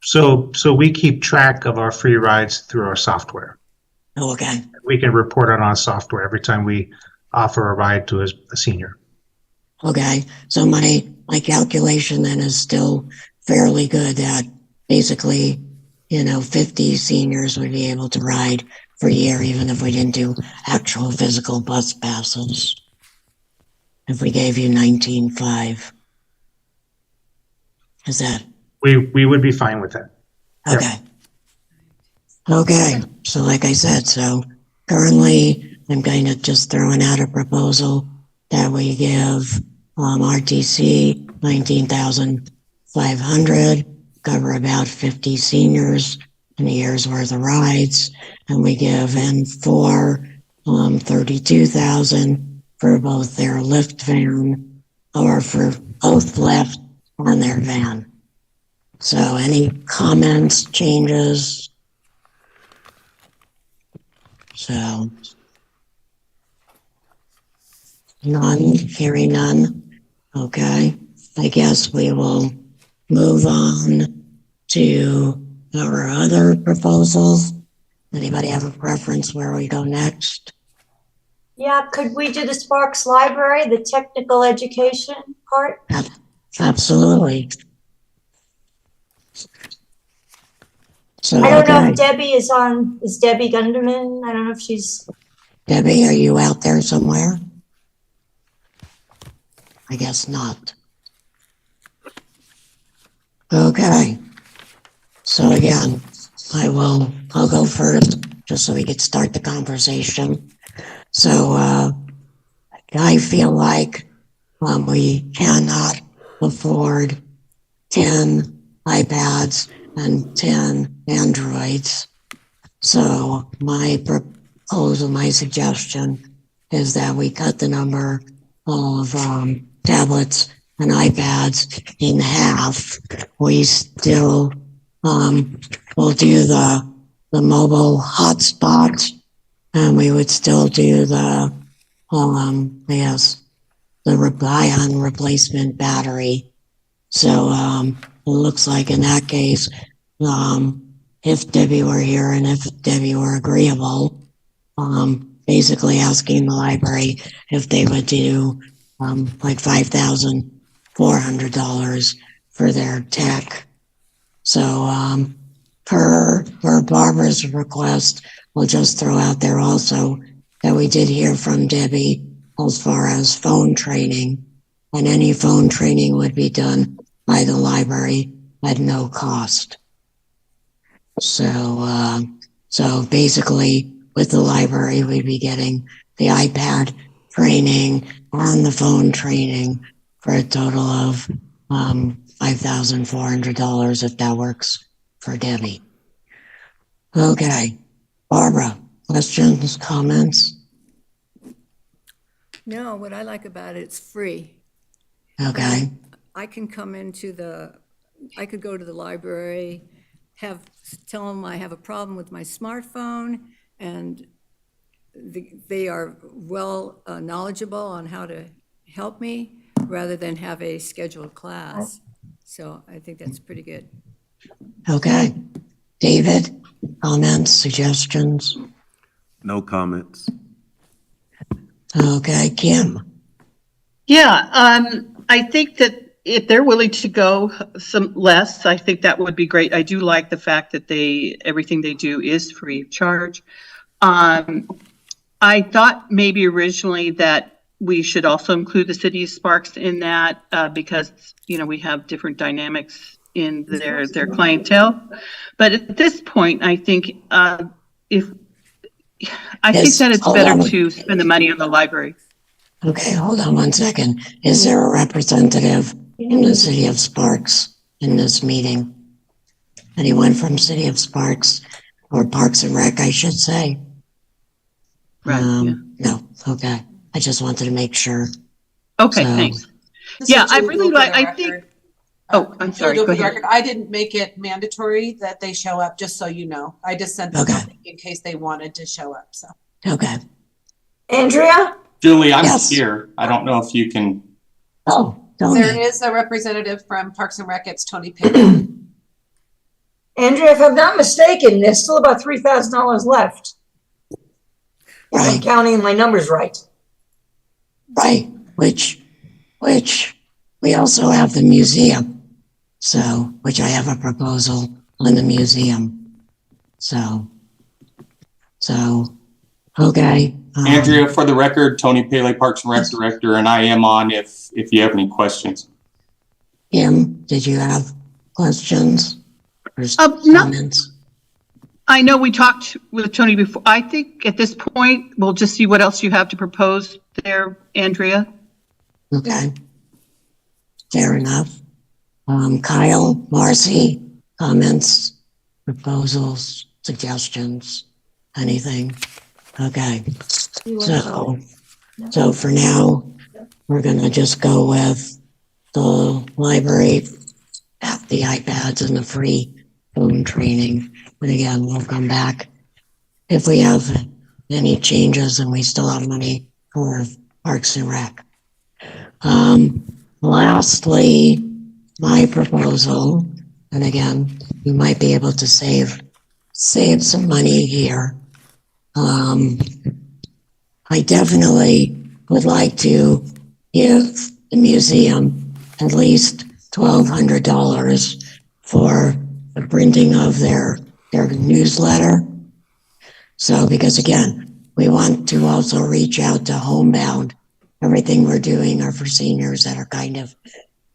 So we keep track of our free rides through our software. Okay. We can report on our software every time we offer a ride to a senior. Okay, so my calculation then is still fairly good that basically, 50 seniors would be able to ride for a year, even if we didn't do actual physical bus passes. If we gave you 19.5. Is that? We would be fine with that. Okay. Okay, so like I said, so currently I'm kind of just throwing out a proposal that we give RTC $19,500, cover about 50 seniors in a year's worth of rides, and we give N4 $32,000 for both their Lyft van or for both Lyft and their van. So any comments, changes? So none, hearing none. Okay, I guess we will move on to our other proposals. Anybody have a preference where we go next? Yeah, could we do the Sparks Library, the technical education part? Absolutely. So, I don't know okay. if Debbie is Debbie Gunderman? I don't know if she's, Debbie, are you out there somewhere? I guess not. Okay. So again, I'll go first, just so we could start the conversation. So, I feel like, we cannot afford 10 iPads and 10 Androids. So my proposal, my suggestion is that we cut the number of tablets and iPads in half. We still will do the mobile hotspot, and we would still do the the ion replacement battery. So it looks like in that case, if Debbie were here and if Debbie were agreeable, basically asking the library if they would do like $5,400 for their tech. So per Barbara's request, we'll just throw out there also that we did hear from Debbie as far as phone training, and any phone training would be done by the library at no cost. So basically with the library, we'd be getting the iPad training and the phone training for a total of $5,400 if that works for Debbie. Okay, Barbara, questions, comments? No, what I like about it, it's free. Okay, I can come I could go to the library, tell them I have a problem with my smartphone, and they are well knowledgeable on how to help me rather than have a scheduled class. So I think that's pretty good. okay. David, comments, suggestions? No comments. Okay, Kim. Yeah, I think that if they're willing to go some less, I think that would be great. I do like the fact that everything they do is free of charge. I thought maybe originally that we should also include the city of Sparks in that because, we have different dynamics in their clientele. But at this point, I think that it's better to spend the money on the library. Okay, hold on one second. Is there a representative in the city of Sparks in this meeting? Anyone from city of Sparks or Parks and Rec, I should say? Right. No, okay. I just wanted to make sure. Okay, So- thanks. This Yeah, is I Julie really for the like, I record. think, oh, I'm sorry, Julie, go for the ahead. record, I didn't make it mandatory that they show up, just so you know. I just sent them Okay. something in case they wanted to show up, so. Okay. Andrea? Julie, I'm Yes. here. I don't know if you can. Oh, There Tony. is a representative from Parks and Rec, it's Tony Pickett. Andrea, if I'm not mistaken, there's still about $3,000 left. If I'm Right, counting my numbers right. right. Which we also have the museum. So, which I have a proposal on the museum. So, okay. Andrea, for the record, Tony Paley, Parks and Rec Director, and I am on if you have any questions. Kim, did you have questions or No. comments? I know we talked with Tony before. I think at this point, we'll just see what else you have to propose there, Andrea. Okay. Fair enough. Kyle, Marcy, comments, proposals, suggestions, anything? Okay. So for now, we're gonna just go with the library, the iPads and the free phone training. But again, we'll come back if we have any changes and we still have money for Parks and Rec. Lastly, my proposal, and again, you might be able to save some money here. I definitely would like to give the museum at least $1,200 for the printing of their newsletter. So, because again, we want to also reach out to Homebound. Everything we're doing are for seniors that are kind of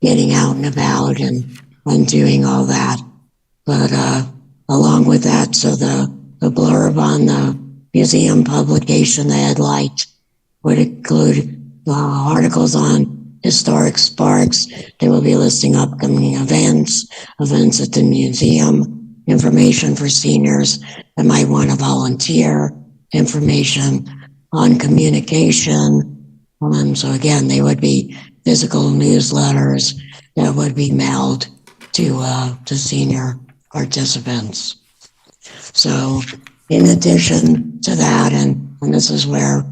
getting out and about and doing all that. But along with that, so the blurb on the museum publication they had liked would include articles on historic sparks. They will be listing upcoming events at the museum, information for seniors that might want to volunteer, information on communication. So again, they would be physical newsletters that would be mailed to senior participants. So in addition to that, and this is where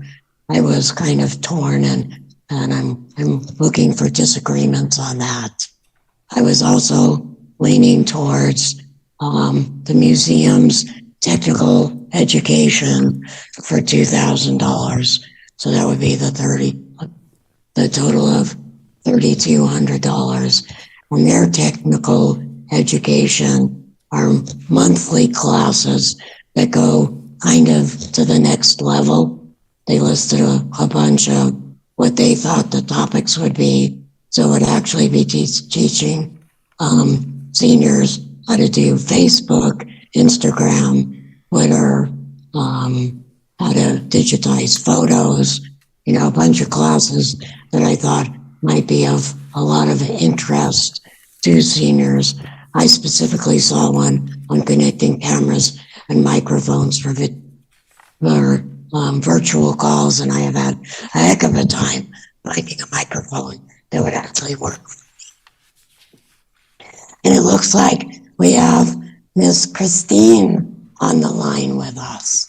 I was kind of torn and I'm looking for disagreements on that. I was also leaning towards the museum's technical education for $2,000. So that would be the total of $3,200. And their technical education are monthly classes that go kind of to the next level. They listed a bunch of what they thought the topics would be. So it would actually be teaching seniors how to do Facebook, Instagram, Twitter, how to digitize photos, a bunch of classes that I thought might be of a lot of interest to seniors. I specifically saw one on connecting cameras and microphones for virtual calls, and I have had a heck of a time finding a microphone that would actually work. And it looks like we have Miss Christine on the line with us.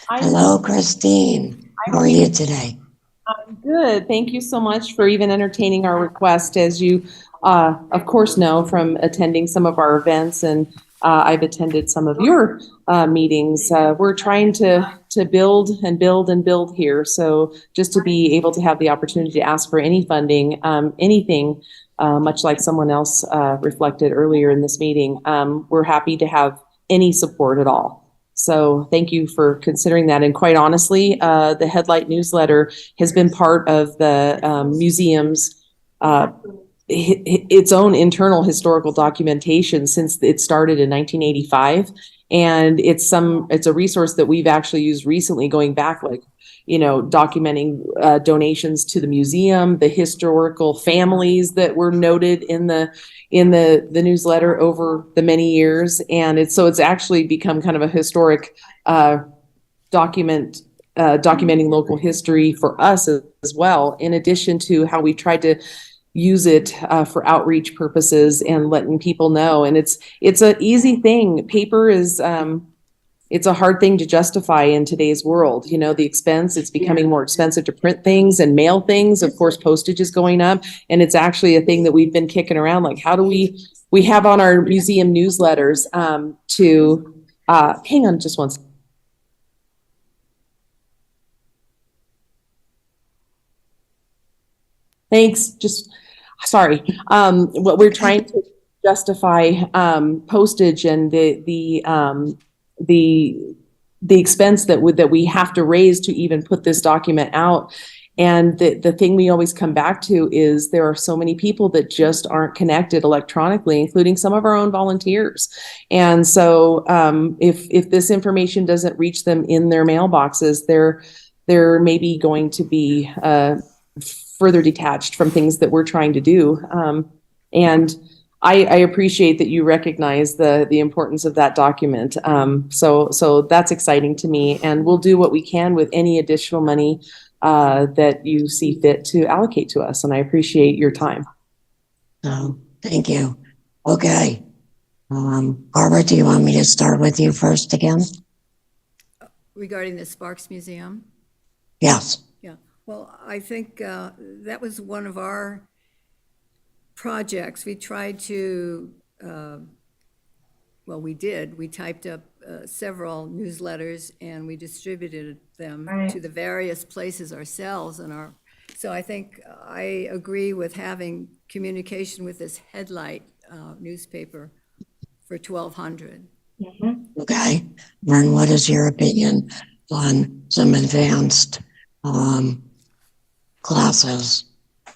Hello, Christine. How are you today? I'm good. Thank you so much for even entertaining our request. As you, of course, know from attending some of our events, and I've attended some of your meetings. We're trying to build and build and build here. So just to be able to have the opportunity to ask for any funding, anything, much like someone else reflected earlier in this meeting, we're happy to have any support at all. So thank you for considering that. And quite honestly, the Headlight newsletter has been part of the museum's its own internal historical documentation since it started in 1985. And it's a resource that we've actually used recently, going back, documenting donations to the museum, the historical families that were noted in the newsletter over the many years. And it's actually become kind of a historic documenting local history for us as well, in addition to how we tried to use it for outreach purposes and letting people know. And it's an easy thing. Paper is it's a hard thing to justify in today's world. The expense, it's becoming more expensive to print things and mail things. Of course, postage is going up, and it's actually a thing that we've been kicking around. Like, how do we have on our museum newsletters hang on just one second. Thanks. Sorry. What we're trying to justify postage and the expense that we have to raise to even put this document out. And the thing we always come back to is there are so many people that just aren't connected electronically, including some of our own volunteers. And so if this information doesn't reach them in their mailboxes, they're maybe going to be further detached from things that we're trying to do. And I appreciate that you recognize the importance of that document. So that's exciting to me, and we'll do what we can with any additional money that you see fit to allocate to us. And I appreciate your time. Thank you. Okay. Barbara, do you want me to start with you first again? Regarding the Sparks Museum? Yes. Yeah. Well, I think that was one of our projects. We tried to, we typed up several newsletters, and we distributed them Right. to the various places ourselves so I think I agree with having communication with this Headlight newspaper for 1,200. Okay. Vern, what is your opinion on some advanced classes?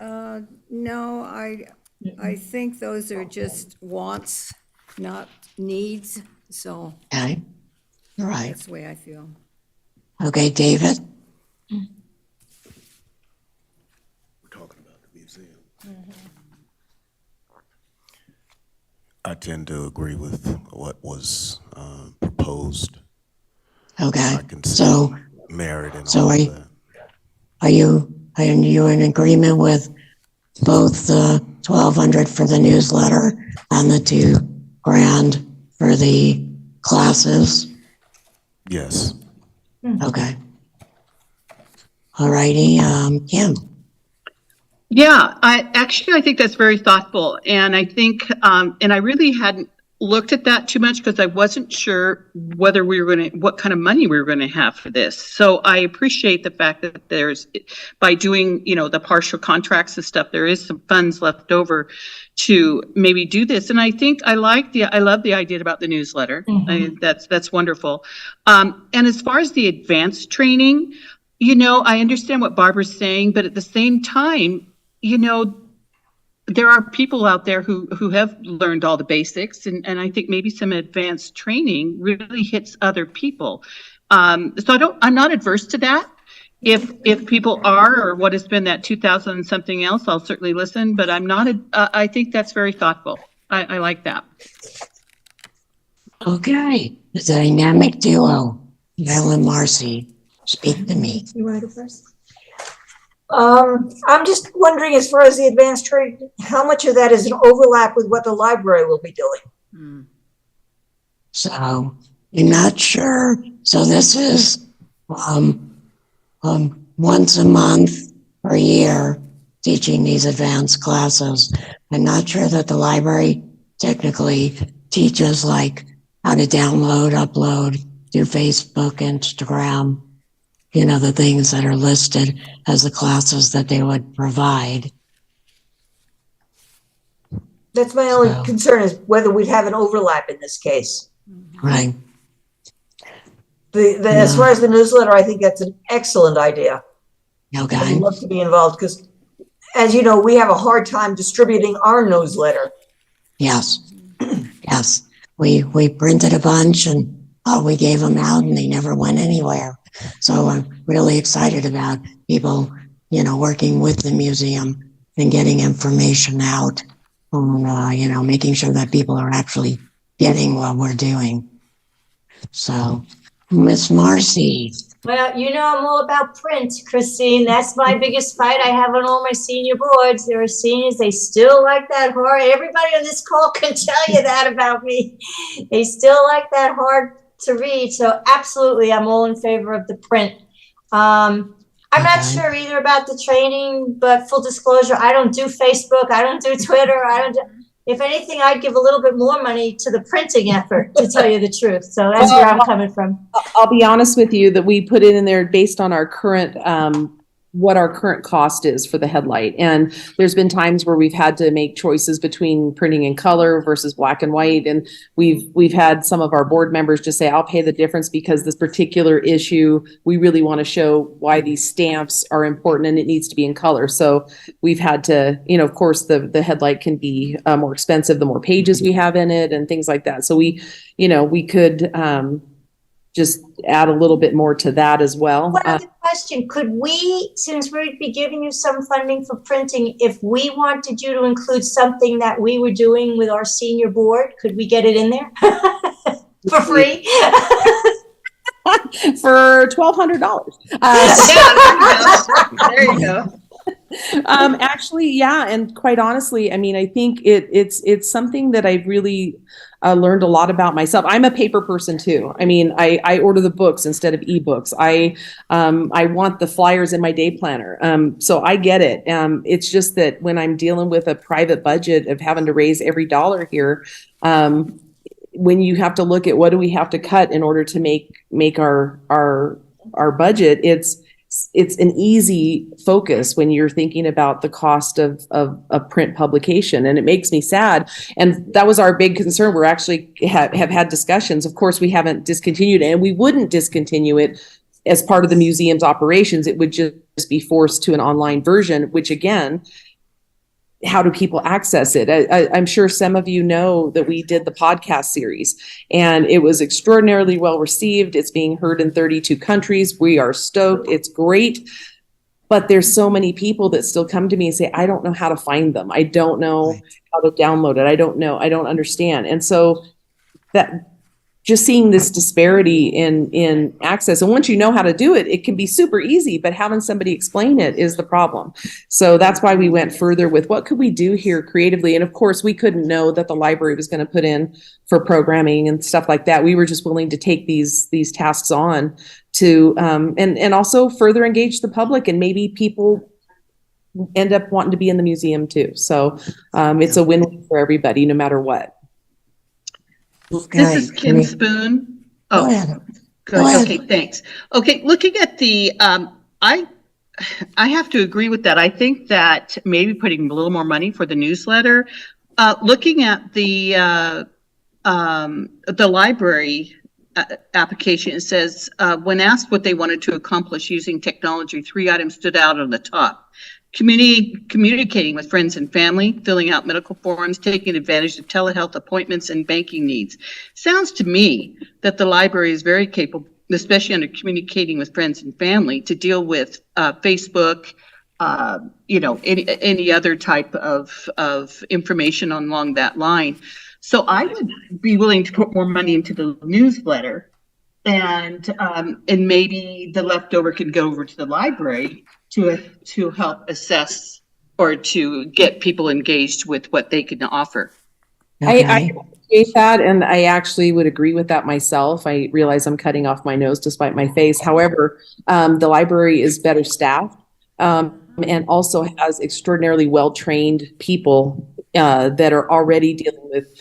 No, I think those are just wants, not needs, so Okay. All right. that's the way I feel. Okay, David? We're talking about the museum. I tend to agree with what was proposed. Okay. I can see So, merit in so all are of you, that. are you in agreement with both the 1,200 for the newsletter and the $2,000 for the classes? Yes. Okay. All righty, Kim. Yeah, I think that's very thoughtful. And I think, and I really hadn't looked at that too much because I wasn't sure whether what kind of money we were going to have for this. So I appreciate the fact that by doing, the partial contracts and stuff, there is some funds left over to maybe do this. And I think I love the idea about the newsletter. That's wonderful. And as far as the advanced training, I understand what Barbara's saying, but at the same time, there are people out there who have learned all the basics, and I think maybe some advanced training really hits other people. So I'm not adverse to that. If people are, or what has been that 2,000 and something else, I'll certainly listen, but I'm not, I think that's very thoughtful. I like that. Okay, the dynamic duo, Val and Marcy, speak to me. You want to go first? I'm just wondering, as far as the advanced trade, how much of that is an overlap with what the library will be doing? So I'm not sure. So this is once a month or a year teaching these advanced classes. I'm not sure that the library technically teaches like how to download, upload, do Facebook, Instagram, the things that are listed as the classes that they would provide. That's my only So- concern, is whether we'd have an overlap in this case. Right. As far as the newsletter, I think that's an excellent idea. I'd Okay. love to be involved because, as you know, we have a hard time distributing our newsletter. Yes. Yes. We printed a bunch and we gave them out and they never went anywhere. So I'm really excited about people, working with the museum and getting information out on, making sure that people are actually getting what we're doing. So, Miss Marcy. Well, I'm all about print, Christine. That's my biggest fight I have on all my senior boards. There are seniors, they still like that hard. Everybody on this call can tell you that about me. They still like that hard to read. So absolutely, I'm all in favor of the print. I'm not sure either about the training, but full disclosure, I don't do Facebook. I don't do Twitter. If anything, I'd give a little bit more money to the printing effort, to tell you the truth. So that's where I'm coming from. I'll be honest with you that we put it in there based on our current, what our current cost is for the Headlight. And there's been times where we've had to make choices between printing in color versus black and white. And we've had some of our board members just say, I'll pay the difference because this particular issue, we really want to show why these stamps are important and it needs to be in color. So we've had to, of course, the Headlight can be more expensive the more pages we have in it and things like that. So we could just add a little bit more to that as well. One other question, could we, since we'd be giving you some funding for printing, if we wanted you to include something that we were doing with our senior board, could we get it in there? For free? For $1,200. There you go. Actually, yeah, and quite honestly, I think it's something that I've really learned a lot about myself. I'm a paper person too. I order the books instead of ebooks. I want the flyers in my day planner. So I get it. It's just that when I'm dealing with a private budget of having to raise every dollar here, when you have to look at what do we have to cut in order to make our budget, it's an easy focus when you're thinking about the cost of print publication, and it makes me sad. And that was our big concern. We're actually have had discussions. Of course, we haven't discontinued it, and we wouldn't discontinue it as part of the museum's operations. It would just be forced to an online version, which again, how do people access it? I'm sure some of you know that we did the podcast series, and it was extraordinarily well received. It's being heard in 32 countries. We are stoked. It's great. But there's so many people that still come to me and say, I don't know how to find them. I don't know how to download it. I don't know. I don't understand. And so that just seeing this disparity in access, and once you know how to do it, it can be super easy, but having somebody explain it is the problem. So that's why we went further with what could we do here creatively. And of course, we couldn't know that the library was going to put in for programming and stuff like that. We were just willing to take these tasks on to and also further engage the public, and maybe people end up wanting to be in the museum too. So it's a win-win for everybody, no matter what. This is Kim Spoon. Oh, good. Okay, thanks. Okay, looking at the, I have to agree with that. I think that maybe putting a little more money for the newsletter. Looking at the library application, it says, when asked what they wanted to accomplish using technology, 3 items stood out on the top. Communicating with friends and family, filling out medical forms, taking advantage of telehealth appointments and banking needs. Sounds to me that the library is very capable, especially under communicating with friends and family, to deal with Facebook, any other type of information along that line. So I would be willing to put more money into the newsletter, and maybe the leftover can go over to the library to help assess or to get people engaged with what they can offer. Okay. I appreciate that, and I actually would agree with that myself. I realize I'm cutting off my nose despite my face. However, the library is better staffed and also has extraordinarily well-trained people that are already dealing with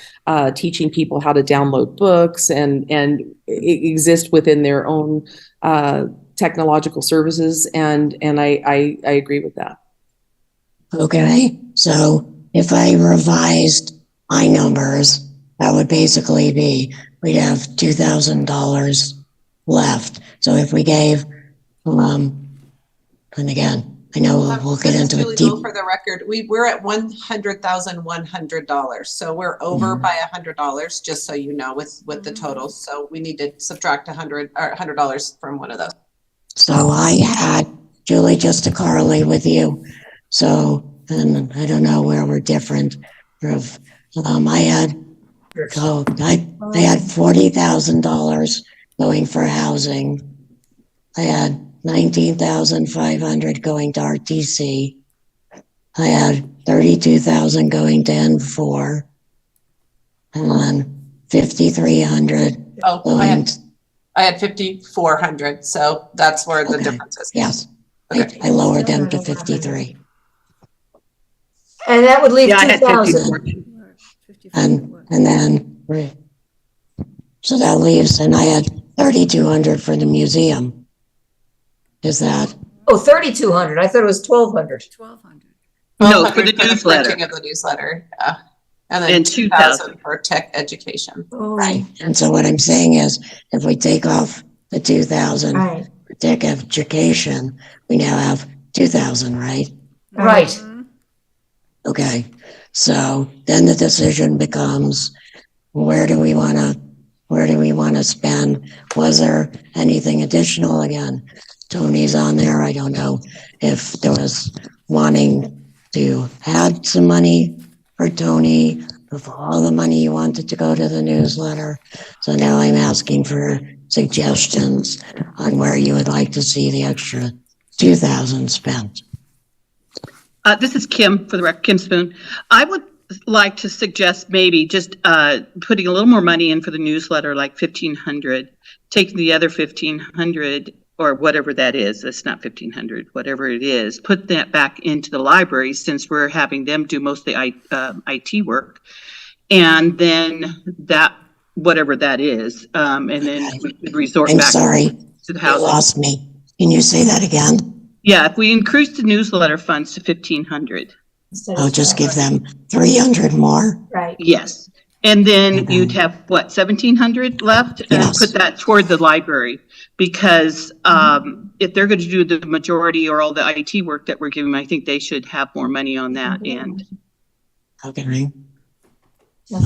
teaching people how to download books and exist within their own technological services, and I agree with that. Okay, so if I revised my numbers, that would basically be, we'd have $2,000 left. So if we gave, and again, I know we'll get into it deep. For the record, we're at $100,100, so we're over by $100. Just so you know, with the totals. So we need to subtract $100 from one of those. So I had Julie, just to correlate with you. So, and I don't know where we're different. I had $40,000 going for housing. I had $19,500 going to RTC. I had $32,000 going to N4, and then $5,300. Oh, I had 5,400. So that's where the difference is. Yes, okay. I lowered them to 53. And that would leave 2,000. And then, so that leaves, and I had 3,200 for the museum. Is that? Oh, 3,200. I thought it was 1,200. 1,200. No, for the newsletter. Printing of the newsletter. And then 2,000 for tech education. Oh. Right. And so what I'm saying is, if we take off the 2,000 for tech education, we now have 2,000, right? Right. Okay. So then the decision becomes, where do we want to spend? Was there anything additional? Again, Tony's on there. I don't know if there was wanting to add some money for Tony, of all the money you wanted to go to the newsletter. So now I'm asking for suggestions on where you would like to see the extra 2,000 spent. This is Kim, for the record, Kim Spoon. I would like to suggest maybe just putting a little more money in for the newsletter, like 1,500, taking the other 1,500 or whatever that is. That's not 1,500, whatever it is. Put that back into the library, since we're having them do most of the IT work, and then that whatever that is, and then we could resort I'm back sorry, to the you housing. lost me. Can you say that again? Yeah, if we increase the newsletter funds to 1,500. I'll just give them 300 more. Right. Yes. And then Okay. you'd have, what, 1,700 left? And Yes. put that toward the library. Because if they're going to do the majority or all the IT work that we're giving them, I think they should have more money on that end. Okay.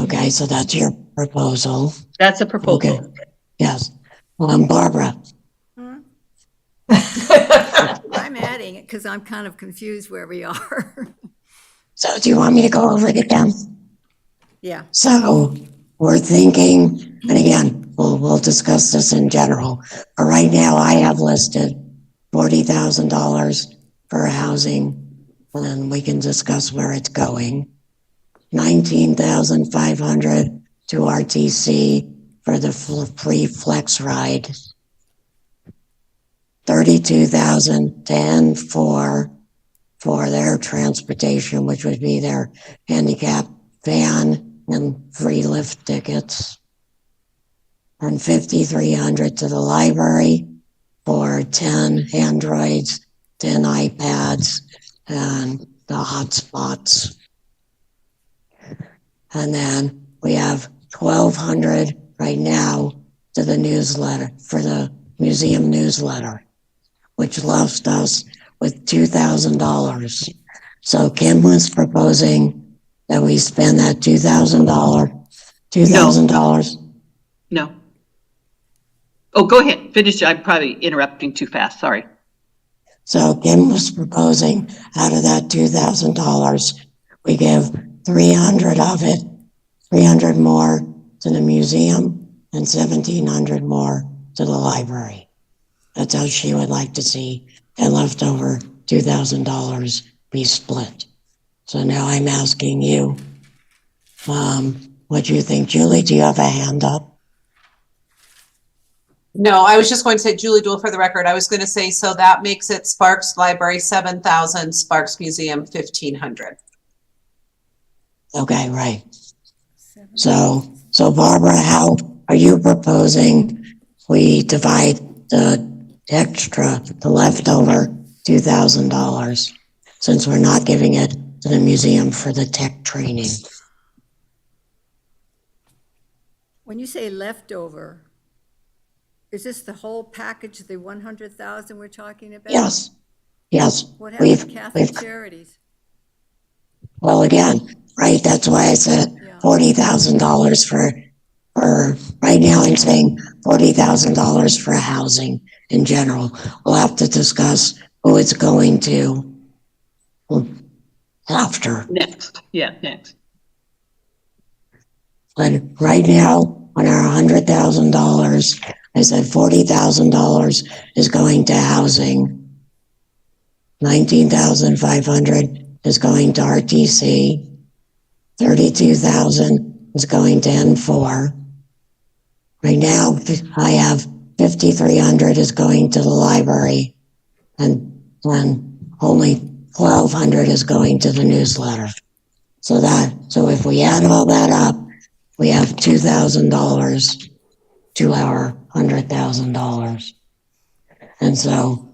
Okay, so that's your proposal. That's a proposal. Okay. Yes. Barbara. I'm adding it because I'm kind of confused where we are. So do you want me to go over it again? Yeah. So we're thinking, and again, we'll discuss this in general. But right now I have listed $40,000 for housing, and then we can discuss where it's going. 19,500 to RTC for the free flex ride. 32,000 to N4 for their transportation, which would be their handicap van and free lift tickets. And 5,300 to the library for 10 Androids, 10 iPads, and the hotspots. And then we have 1,200 right now to the newsletter, for the museum newsletter, which left us with $2,000. So Kim was proposing that we spend that $2,000. No. Oh, go ahead. Finish. I'm probably interrupting too fast. Sorry. So Kim was proposing out of that $2,000, we give 300 of it, 300 more to the museum and 1,700 more to the library. That's how she would like to see that leftover $2,000 be split. So now I'm asking you, what do you think? Julie, do you have a hand up? No, I was just going to say, Julie Duell for the record. I was going to say, so that makes it Sparks Library 7,000, Sparks Museum 1,500. Okay, right. So Barbara, how are you proposing we divide the extra, the leftover $2,000, since we're not giving it to the museum for the tech training? When you say leftover, is this the whole package, the 100,000 we're talking about? Yes, yes. What happened to Catholic we've- Charities? Well, again, right, that's why I said Yeah. $40,000 for right now I'm saying $40,000 for housing in general. We'll have to discuss who it's going to after. Next. Yeah, next. But right now, on our $100,000, I said $40,000 is going to housing. 19,500 is going to RTC. 32,000 is going to N4. Right now, I have 5,300 is going to the library, and only 1,200 is going to the newsletter. So if we add all that up, we have $2,000 to our $100,000. And so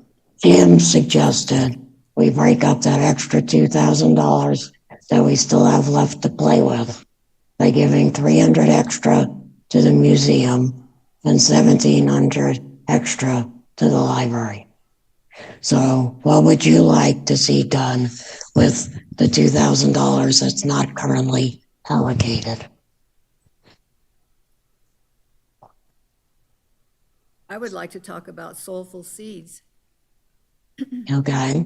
Jim suggested we break up that extra $2,000 that we still have left to play with by giving 300 extra to the museum and 1,700 extra to the library. So what would you like to see done with the $2,000 that's not currently allocated? I would like to talk about Soulful Seeds. Okay.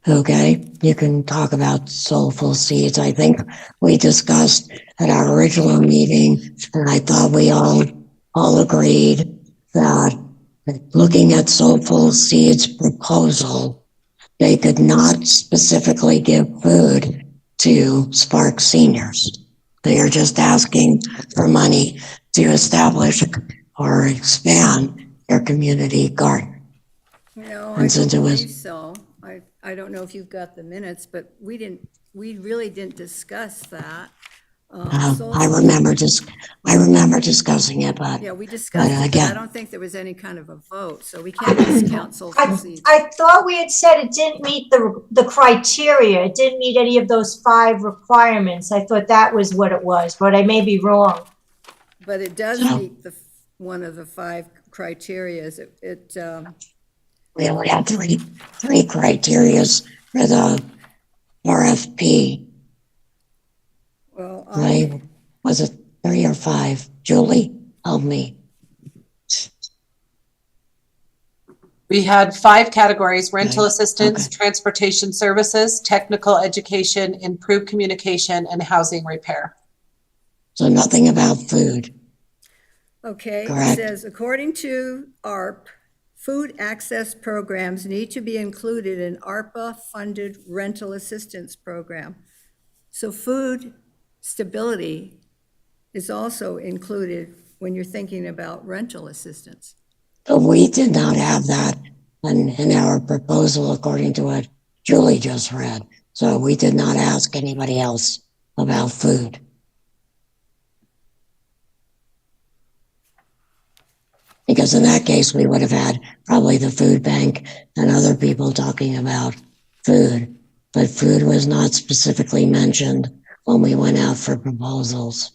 Okay, you can talk about Soulful Seeds. I think we discussed at our original meeting, and I thought we all agreed that looking at Soulful Seeds' proposal, they could not specifically give food to Spark seniors. They are just asking for money to establish or expand their community garden. No, And I since don't it was- believe so. I don't know if you've got the minutes, but we really didn't discuss that. I remember discussing it, but Yeah, we discussed it, but I again, don't think there was any kind of a vote, so we can't discount sulfur seeds. I thought we had said it didn't meet the criteria. It didn't meet any of those 5 requirements. I thought that was what it was, but I may be wrong. But it does meet one of the 5 criterias. we only had three criterias for the RFP. Well, Right? Was it 3 or 5? Julie, help me. We had 5 categories: rental Okay, assistance, okay. transportation services, technical education, improved communication, and housing repair. So nothing about food. okay, it Correct. says, according to ARP, food access programs need to be included in ARPA-funded rental assistance program. So food stability is also included when you're thinking about rental assistance. But we did not have that in our proposal, according to what Julie just read. So we did not ask anybody else about food. Because in that case, we would have had probably the food bank and other people talking about food. But food was not specifically mentioned when we went out for proposals.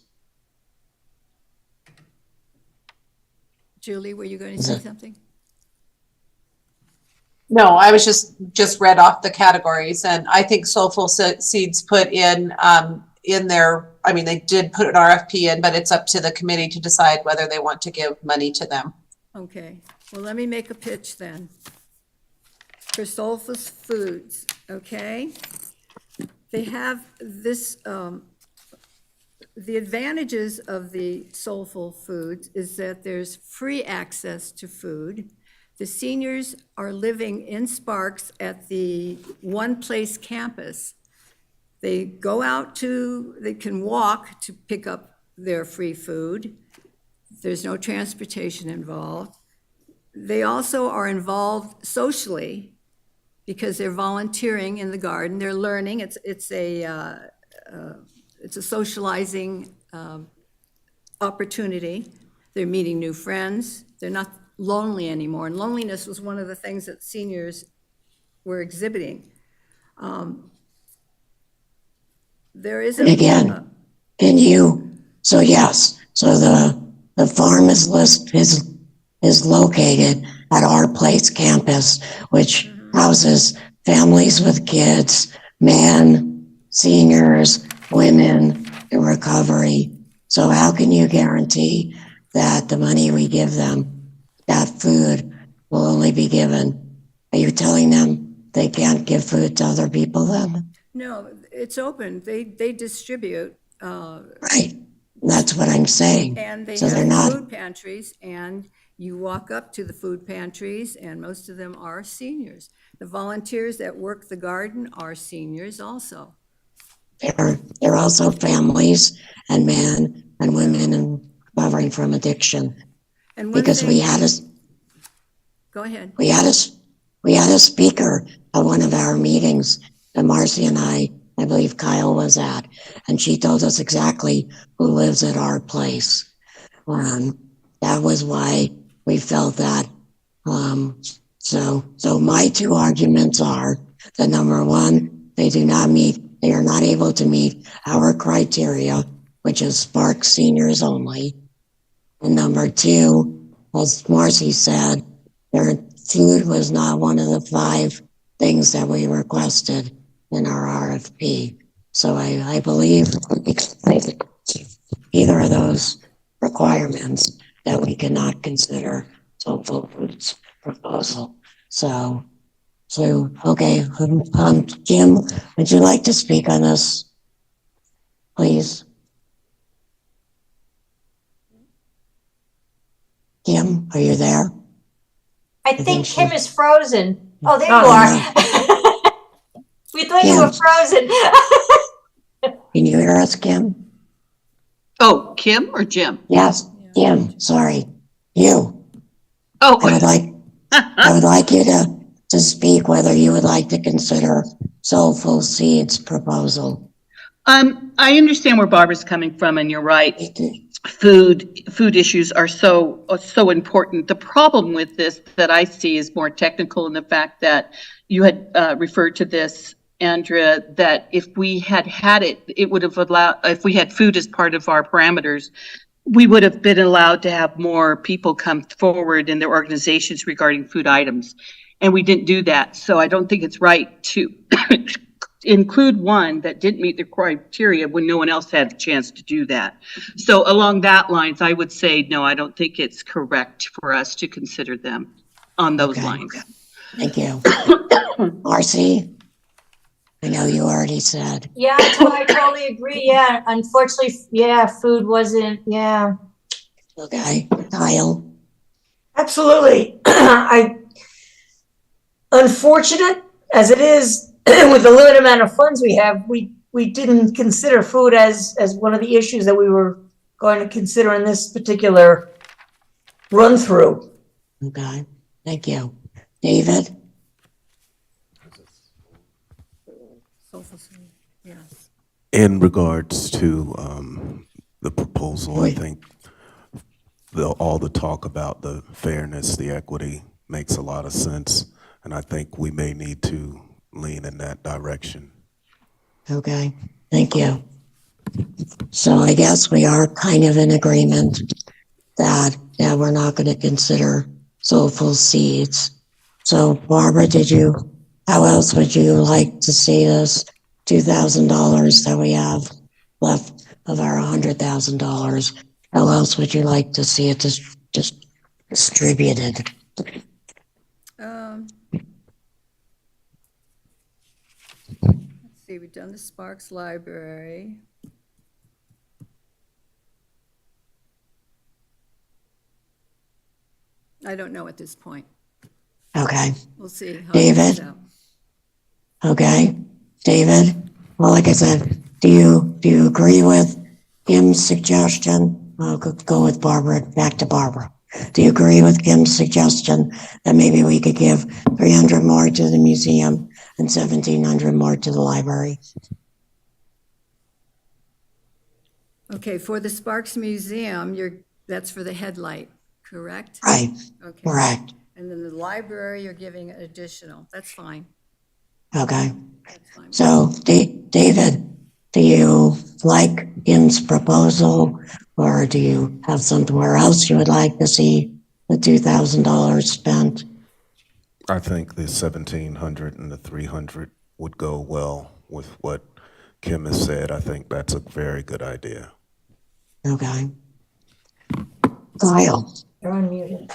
Julie, were you going to say something? No, I was just read off the categories, and I think Soulful Seeds put in their, I mean, they did put an RFP in, but it's up to the committee to decide whether they want to give money to them. Okay, well, let me make a pitch then. For Soulful Foods, okay? They have this, the advantages of the Soulful Foods is that there's free access to food. The seniors are living in Sparks at the One Place campus. They go out they can walk to pick up their free food. There's no transportation involved. They also are involved socially because they're volunteering in the garden. They're learning. It's a socializing opportunity. They're meeting new friends. They're not lonely anymore. And loneliness was one of the things that seniors were exhibiting. There is Again, so yes, so the farm is located at Our Place campus, which houses families with kids, men, seniors, women in recovery. So how can you guarantee that the money we give them, that food will only be given? Are you telling them they can't give food to other people then? No, it's open. They distribute. Right. That's what I'm saying. And they So they're have not, food pantries, and you walk up to the food pantries, and most of them are seniors. The volunteers that work the garden are seniors also. they're also families and men and women and recovering from addiction. And one Because we thing- had Go ahead. we had a speaker at one of our meetings that Marcy and I believe Kyle was at, and she told us exactly who lives at Our Place. That was why we felt that. So my 2 arguments are that number 1, they are not able to meet our criteria, which is Sparks seniors only. And number 2, as Marcy said, their food was not one of the 5 things that we requested in our RFP. So I believe either of those requirements that we cannot consider Soulful Foods proposal. So okay, Jim, would you like to speak on this, please? Kim, are you there? I think Kim is frozen. Oh, there you Oh, are. We thought you were frozen. Can you hear us, Kim? Oh, Kim or Jim? Yes, Kim, sorry. You. Oh. I would like you to speak whether you would like to consider Soulful Seeds proposal. I understand where Barbara's coming from, and you're right. Food issues are so important. The problem with this that I see is more technical in the fact that you had referred to this, Andrea, that if we had it, it would have allowed, if we had food as part of our parameters, we would have been allowed to have more people come forward in their organizations regarding food items. And we didn't do that. So I don't think it's right to include one that didn't meet the criteria when no one else had a chance to do that. So along that lines, I would say, no, I don't think it's correct for us to consider them on those lines. Thank you. Marcy? I know you already said. Yeah, I totally agree. Yeah, unfortunately, yeah, food wasn't, yeah. Okay, Kyle? Absolutely. Unfortunate as it is, with the limited amount of funds we have, we didn't consider food as one of the issues that we were going to consider in this particular run through. Okay, thank you. David? Yes. In regards to the proposal, I think all the talk about the fairness, the equity makes a lot of sense, and I think we may need to lean in that direction. Okay, thank you. So I guess we are kind of in agreement that, yeah, we're not going to consider soulful seeds. So Barbara, how else would you like to see this $2,000 that we have left of our $100,000? How else would you like to see it just distributed? Let's see, we've done the Sparks Library. I don't know at this point. Okay. We'll see. How David? it works out. Okay, David? Well, like I said, do you agree with Kim's suggestion? I'll go with Barbara, back to Barbara. Do you agree with Kim's suggestion that maybe we could give 300 more to the museum and 1,700 more to the library? Okay, for the Sparks Museum, that's for the headlight, correct? Right, Okay. correct. And then the library, you're giving additional. That's fine. Okay. That's fine. So, David, do you like Kim's proposal, or do you have somewhere else you would like to see the $2,000 spent? I think the 1,700 and the 300 would go well with what Kim has said. I think that's a very good idea. Okay. Kyle? You're unmuted.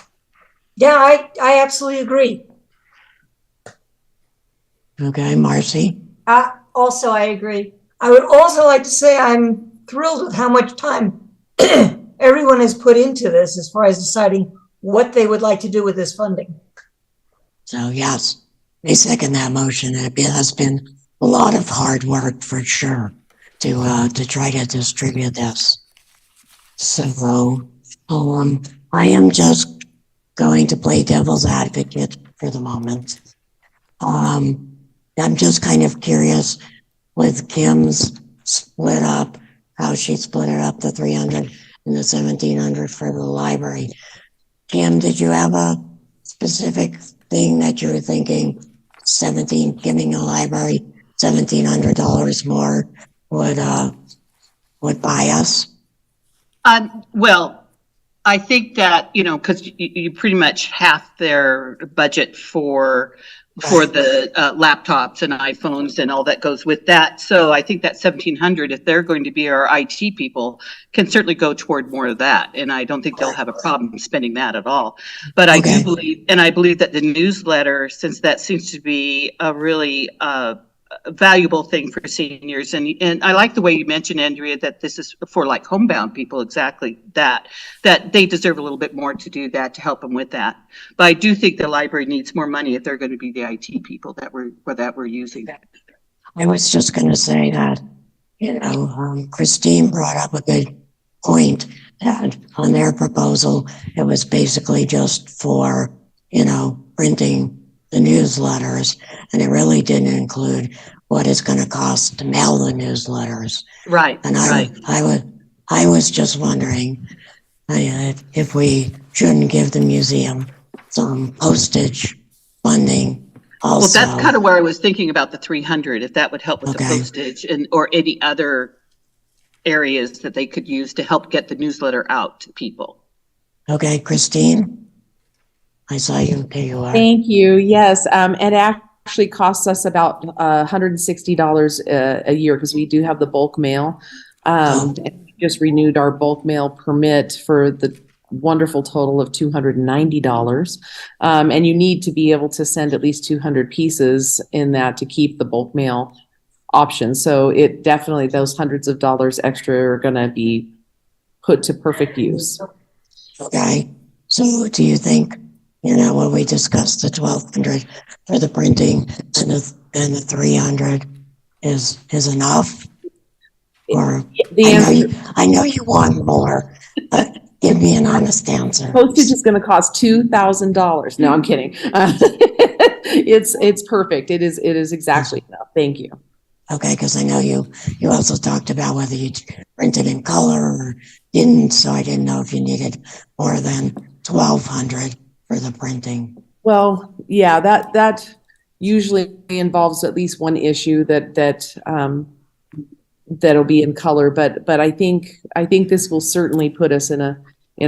Yeah, I absolutely agree. Okay, Marcy? Also, I agree. I would also like to say I'm thrilled with how much time everyone has put into this as far as deciding what they would like to do with this funding. So yes, I second that motion. It has been a lot of hard work for sure to try to distribute this. So I am just going to play devil's advocate for the moment. I'm just kind of curious with Kim's split up, how she split it up, the 300 and the 1,700 for the library. Kim, did you have a specific thing that you were thinking, giving the library $1,700 more would buy us? Well, I think that, because you pretty much half their budget for the laptops and iPhones and all that goes with that. So I think that 1,700, if they're going to be our IT people, can certainly go toward more of that. And I don't think they'll have a problem spending that at all. But I do believe, and I believe that the newsletter, since that seems to be a really valuable thing for seniors. And I like the way you mentioned, Andrea, that this is for like homebound people, exactly that they deserve a little bit more to do that, to help them with that. But I do think the library needs more money if they're going to be the IT people that we're using. I was just going to say that, Christine brought up a good point that on their proposal, it was basically just for, printing the newsletters, and it really didn't include what it's gonna cost to mail the newsletters. Right, And right. I was just wondering if we shouldn't give the museum some postage funding also. Well, that's kind of where I was thinking about the 300, if that would help with the postage and, or any other areas that they could use to help get the newsletter out to people. Okay, Christine? I saw you. There you are. Thank you. Yes, it actually costs us about $160 a year because we do have the bulk mail. And we just renewed our bulk mail permit for the wonderful total of $290. And you need to be able to send at least 200 pieces in that to keep the bulk mail option. So it definitely, those hundreds of dollars extra are going to be put to perfect use. Okay. So do you think, you know, when we discussed the 1,200 for the printing and the 300 is enough? Or I know you want more, but give me an honest answer. Postage is going to cost $2,000. No, I'm kidding. It's perfect. It is exactly enough. Thank you. Okay, because I know you also talked about whether you printed in color or didn't, so I didn't know if you needed more than 1,200 for the printing. Well, yeah, that usually involves at least one issue that'll be in color, but I think this will certainly put us in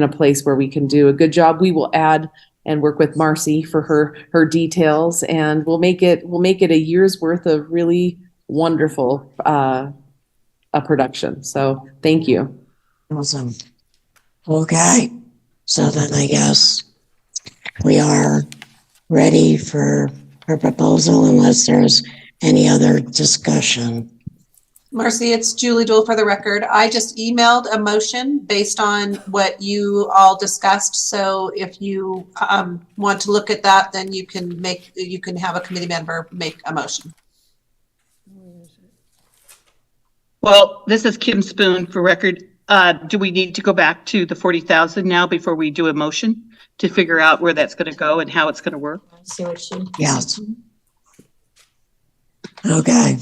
a place where we can do a good job. We will add and work with Marcy for her details, and we'll make it a year's worth of really wonderful a production. So thank you. Awesome. Okay, so then I guess we are ready for our proposal unless there's any other discussion. Marcy, it's Julie Dole for the record. I just emailed a motion based on what you all discussed. So if you want to look at that, then you can have a committee member make a motion. Well, this is Kim Spoon for record. Do we need to go back to the 40,000 now before we do a motion to figure out where that's going to go and how it's going to work? See what she. Yes. Okay.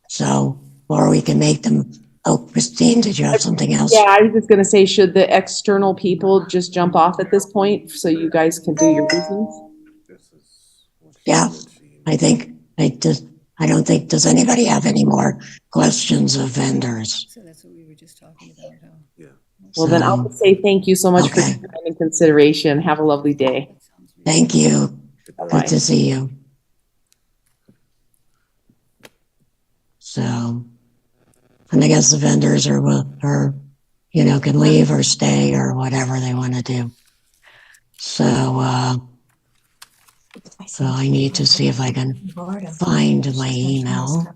So, or we can make them. Oh, Christine, did you have something else? Yeah, I was just going to say, should the external people just jump off at this point so you guys can do your business? Yeah, I don't think, does anybody have any more questions of vendors? So that's what we were just talking about. Huh? Yeah. Well, then I'll just say thank you so much for Okay. your time and consideration. Have a lovely day. Thank you. Bye-bye. Good to see you. So, and I guess the vendors are, you know, can leave or stay or whatever they want to do. So, I need to see if I can find my email.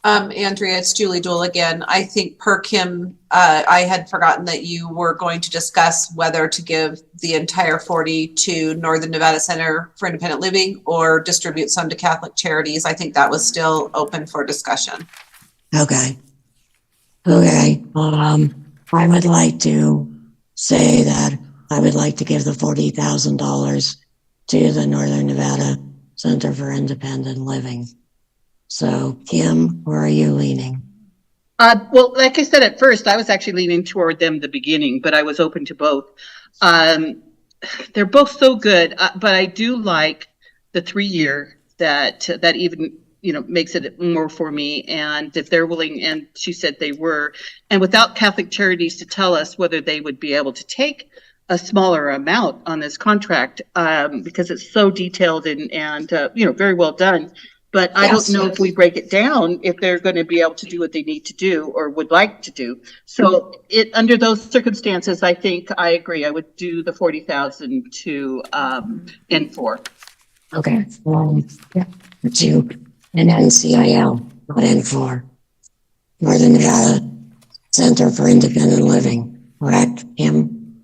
Andrea, it's Julie Dole again. I think per Kim, I had forgotten that you were going to discuss whether to give the entire 40 to Northern Nevada Center for Independent Living or distribute some to Catholic Charities. I think that was still open for discussion. Okay. I would like to say that I would like to give the $40,000 to the Northern Nevada Center for Independent Living. So, Kim, where are you leaning? Well, like I said at first, I was actually leaning toward them at the beginning, but I was open to both. They're both so good, but I do like the 3-year that even, you know, makes it more for me. And if they're willing, and she said they were, and without Catholic Charities to tell us whether they would be able to take a smaller amount on this contract, because it's so detailed and you know, very well done. But I don't know if we break it down, if they're going to be able to do what they need to do or would like to do. So under those circumstances, I think I agree. I would do the 40,000 to N4. Okay. To an NCIL, not N4. Northern Nevada Center for Independent Living, correct, Kim?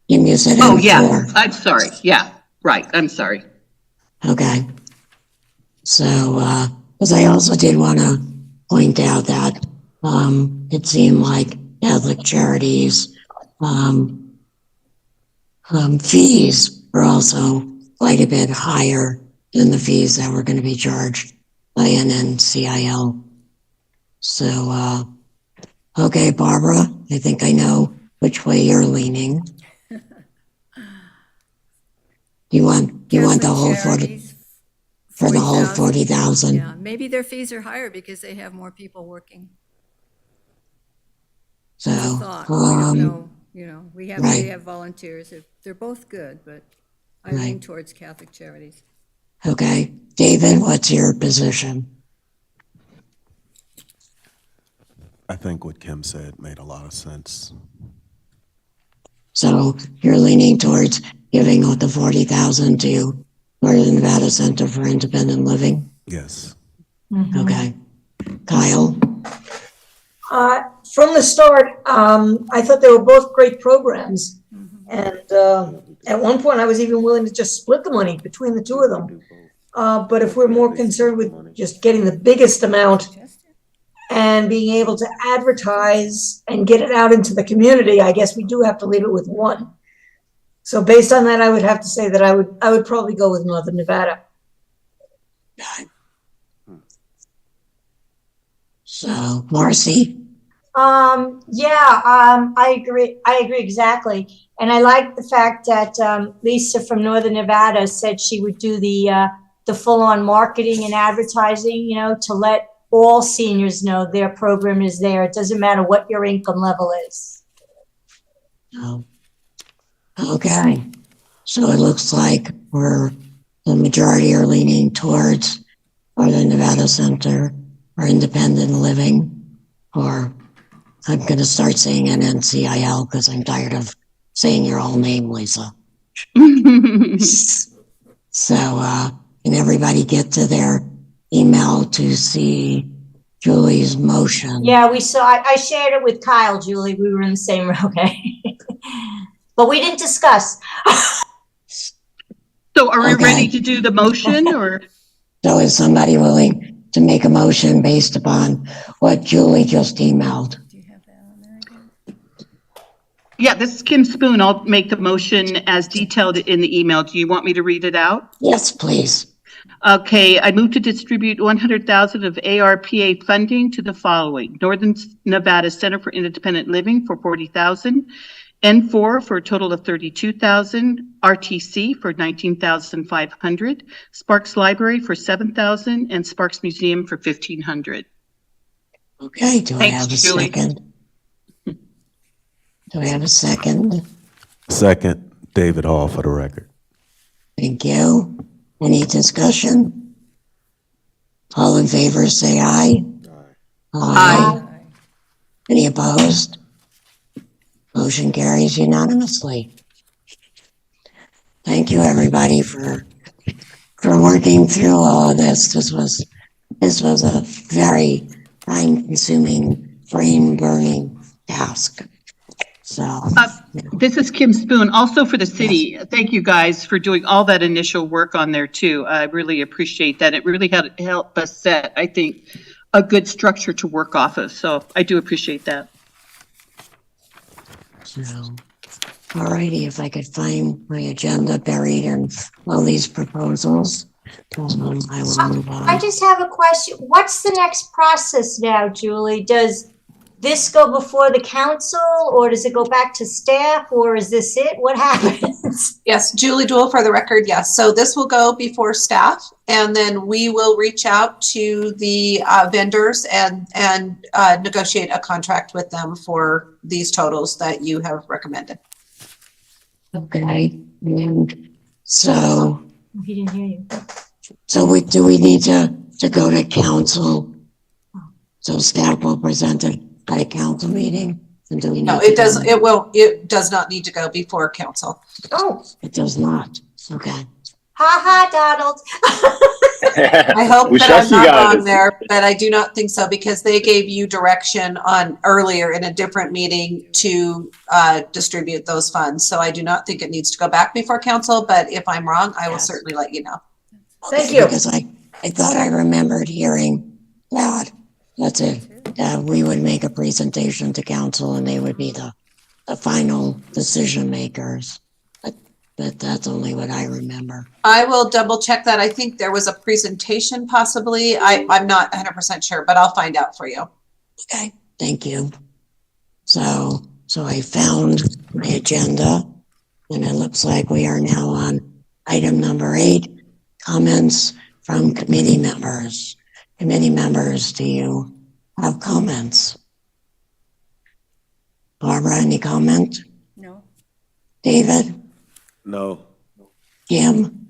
Kim, you said N4. Oh, yeah. I'm sorry. Yeah, right. I'm sorry. Okay. So, because I also did want to point out that it seemed like Catholic Charities fees were also quite a bit higher than the fees that were going to be charged by NNCIL. So, okay, Barbara, I think I know which way you're leaning. You want the whole 40, for the whole 40,000? Yeah, maybe their fees are higher because they have more people working. So, Thought. We don't know, you know, we right. have volunteers. They're both good, but I Right. lean towards Catholic Charities. Okay, David, what's your position? I think what Kim said made a lot of sense. So you're leaning towards giving the 40,000 to Northern Nevada Center for Independent Living? Yes. Okay. Kyle? From the start, I thought they were both great programs. And at one point, I was even willing to just split the money between the two of them. But if we're more concerned with just getting the biggest amount and being able to advertise and get it out into the community, I guess we do have to leave it with one. So based on that, I would have to say that I would probably go with Northern Nevada. So, Marcy? I agree. I agree exactly. And I like the fact that Lisa from Northern Nevada said she would do the full-on marketing and advertising, you know, to let all seniors know their program is there. It doesn't matter what your income level is. Oh. Okay. So it looks like the majority are leaning towards Northern Nevada Center for Independent Living, or I'm going to start saying NNCIL because I'm tired of saying your whole name, Lisa. So, can everybody get to their email to see Julie's motion? Yeah, we saw, I shared it with Kyle, Julie. We were in the same room, okay? But we didn't discuss. So are we Okay. ready to do the motion or? So is somebody willing to make a motion based upon what Julie just emailed? Yeah, this is Kim Spoon. I'll make the motion as detailed in the email. Do you want me to read it out? Yes, please. Okay, I move to distribute 100,000 of ARPA funding to the following: Northern Nevada Center for Independent Living for 40,000, N4 for a total of 32,000, RTC for 19,500, Sparks Library for 7,000, and Sparks Museum for 1,500. Okay, do I Thanks, have a Julie. second? Do I have a second? Second, David Hall for the record. Thank you. Any discussion? All in favor, say aye. Aye. Any opposed? Motion carries unanimously. Thank you, everybody, for working through all of this. This was a very time-consuming, brain-burning task. So, This is Kim Spoon, also for the city. Thank you guys for doing all that initial work on there too. I really appreciate that. It really helped us set, I think, a good structure to work off of. So I do appreciate that. so, all righty, if I could find my agenda buried in all these proposals, I will move I on. just have a question. What's the next process now, Julie? Does this go before the council, or does it go back to staff, or is this it? What happens? Yes, Julie Dool for the record, yes. So this will go before staff, and then we will reach out to the vendors and negotiate a contract with them for these totals that you have recommended. Okay, and so, He didn't hear you. do we need to go to council? So staff will present it at a council meeting? And do we No, need it to does, go- it does not need to go before council. Oh, It does not, okay. ha, Donald. I hope We that trust I'm you not guys. wrong there, but I do not think so because they gave you direction on earlier in a different meeting to distribute those funds. So I do not think it needs to go back before council, but if I'm wrong, I will Yes. certainly let you know. Thank you. Because I thought I remembered hearing that we would make a presentation to council and they would be the final decision makers. But but that's only what I remember. I will double check that. I think there was a presentation possibly. I'm not 100% sure, but I'll find out for you. Okay, thank you. So I found my agenda, and it looks like we are now on item number 8, comments from committee members. Committee members, do you have comments? Barbara, any comment? No. David? No. Kim?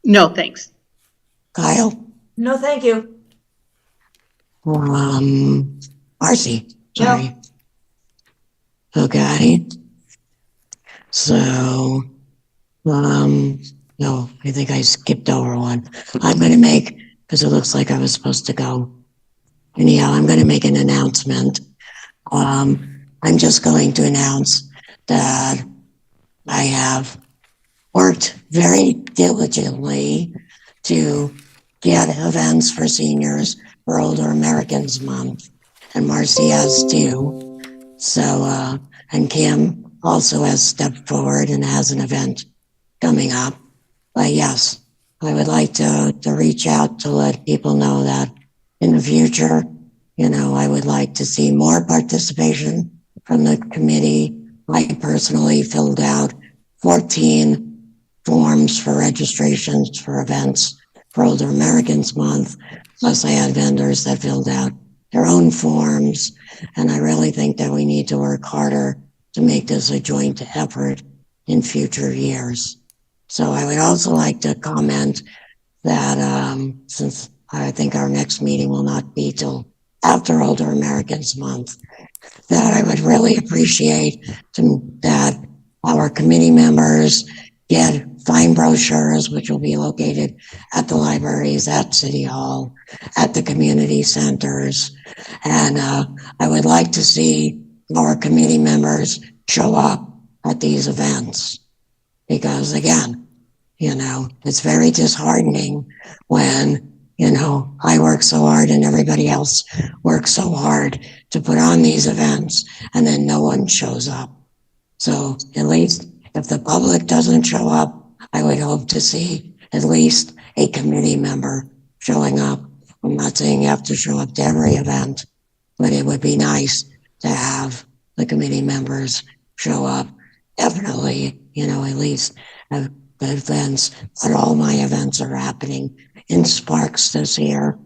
No, thanks. Kyle? No, thank you. Marcy, sorry. Okay. So, no, I think I skipped over one. I'm going to make, because it looks like I was supposed to go. Anyhow, I'm going to make an announcement. I'm just going to announce that I have worked very diligently to get events for seniors for Older Americans Month, and Marcy has too. So, and Kim also has stepped forward and has an event coming up. But yes, I would like to reach out to let people know that in the future, you know, I would like to see more participation from the committee. I personally filled out 14 forms for registrations for events for Older Americans Month. Plus I had vendors that filled out their own forms. And I really think that we need to work harder to make this a joint effort in future years. So I would also like to comment that since I think our next meeting will not be till after Older Americans Month, that I would really appreciate that our committee members get fine brochures, which will be located at the libraries, at City Hall, at the community centers. And I would like to see our committee members show up at these events. Because again, you know, it's very disheartening when, you know, I work so hard and everybody else works so hard to put on these events and then no one shows up. So at least if the public doesn't show up, I would hope to see at least a committee member showing up. I'm not saying you have to show up to every event, but it would be nice to have the committee members show up. Definitely, you know, at least at the events, but all my events are happening in Sparks this year.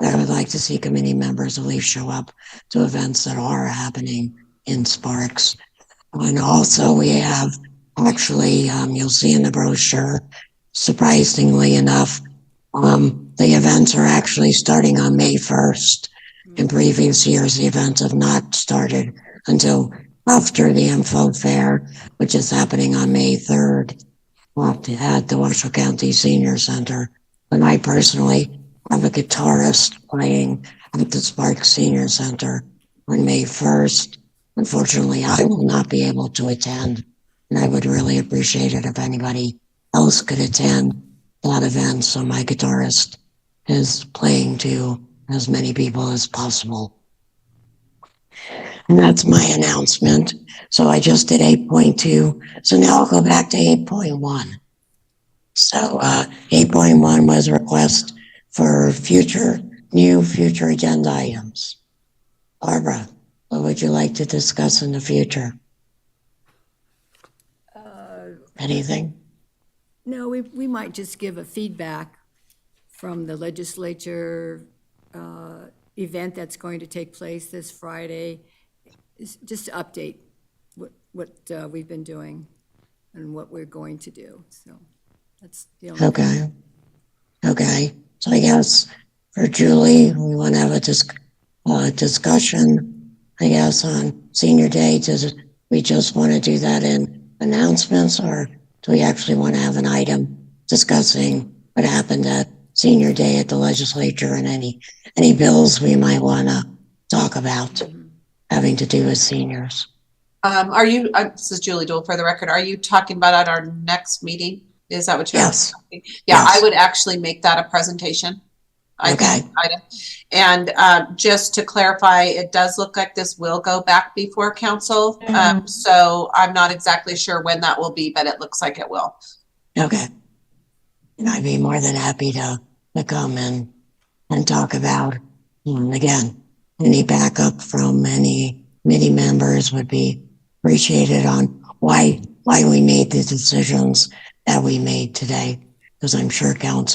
I would like to see committee members at least show up to events that are happening in Sparks. And also we have actually, you'll see in the brochure, surprisingly enough, the events are actually starting on May 1st. In previous years, the events have not started until after the Info Fair, which is happening on May 3rd at the Washoe County Senior Center. And I personally have a guitarist playing at the Sparks Senior Center on May 1st. Unfortunately, I will not be able to attend, and I would really appreciate it if anybody else could attend that event so my guitarist is playing to as many people as possible. And that's my announcement. So I just did 8.2. So now I'll go back to 8.1. So 8.1 was a request for new future agenda items. Barbara, what would you like to discuss in the future? Anything? No, we might just give a feedback from the legislature event that's going to take place this Friday. Just to update what we've been doing and what we're going to do. So that's the only thing. Okay. So I guess for Julie, we want to have a discussion, I guess, on Senior Day. Does we just want to do that in announcements, or do we actually want to have an item discussing what happened at Senior Day at the legislature and any bills we might want to talk about having to do with seniors? Are you, this is Julie Dole for the record, are you talking about at our next meeting? Is that what you're Yes. asking? Yeah, Yes. I would actually make that a presentation. I Okay. think, Ida. And just to clarify, it does look like this will go back before council. So I'm not exactly sure when that will be, but it looks like it will. Okay. And I'd be more than happy to come in and talk about, again, any backup from any committee members would be appreciated on why we made the decisions that we made today. Because I'm sure Donald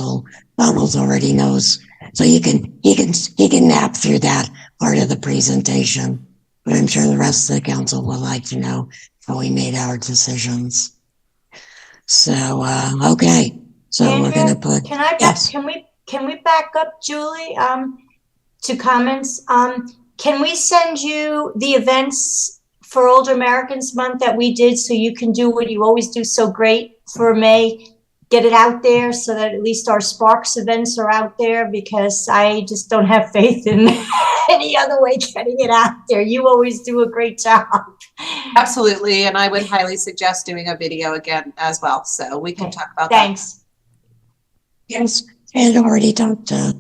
already knows. So he can nap through that part of the presentation. But I'm sure the rest of the council would like to know how we made our decisions. So, okay. So Andrea, we're gonna put, yes. Can we back up, Julie, to comments? Can we send you the events for Older Americans Month that we did so you can do what you always do so great for May? Get it out there so that at least our Sparks events are out there, because I just don't have faith in any other way getting it out there. You always do a great job. Absolutely. And I would highly suggest doing a video again as well. So we can talk about that. Thanks. Yes, I had already talked to,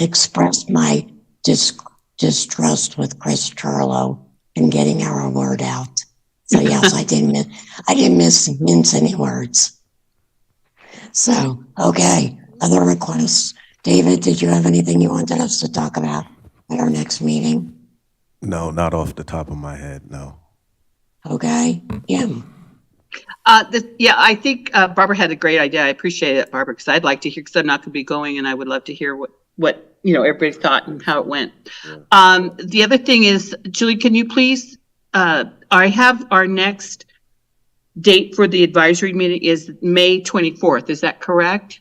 expressed my distrust with Chris Turlow in getting our word out. So yes, I didn't mince any words. So, okay, other requests. David, did you have anything you wanted us to talk about at our next meeting? No, not off the top of my head, no. Okay, yeah. I think Barbara had a great idea. I appreciate it, Barbara, because I'd like to hear, because I'm not going to be going, and I would love to hear what everybody thought and how it went. Yeah. The other thing is, Julie, can you please, I have our next date for the advisory meeting is May 24th. Is that correct?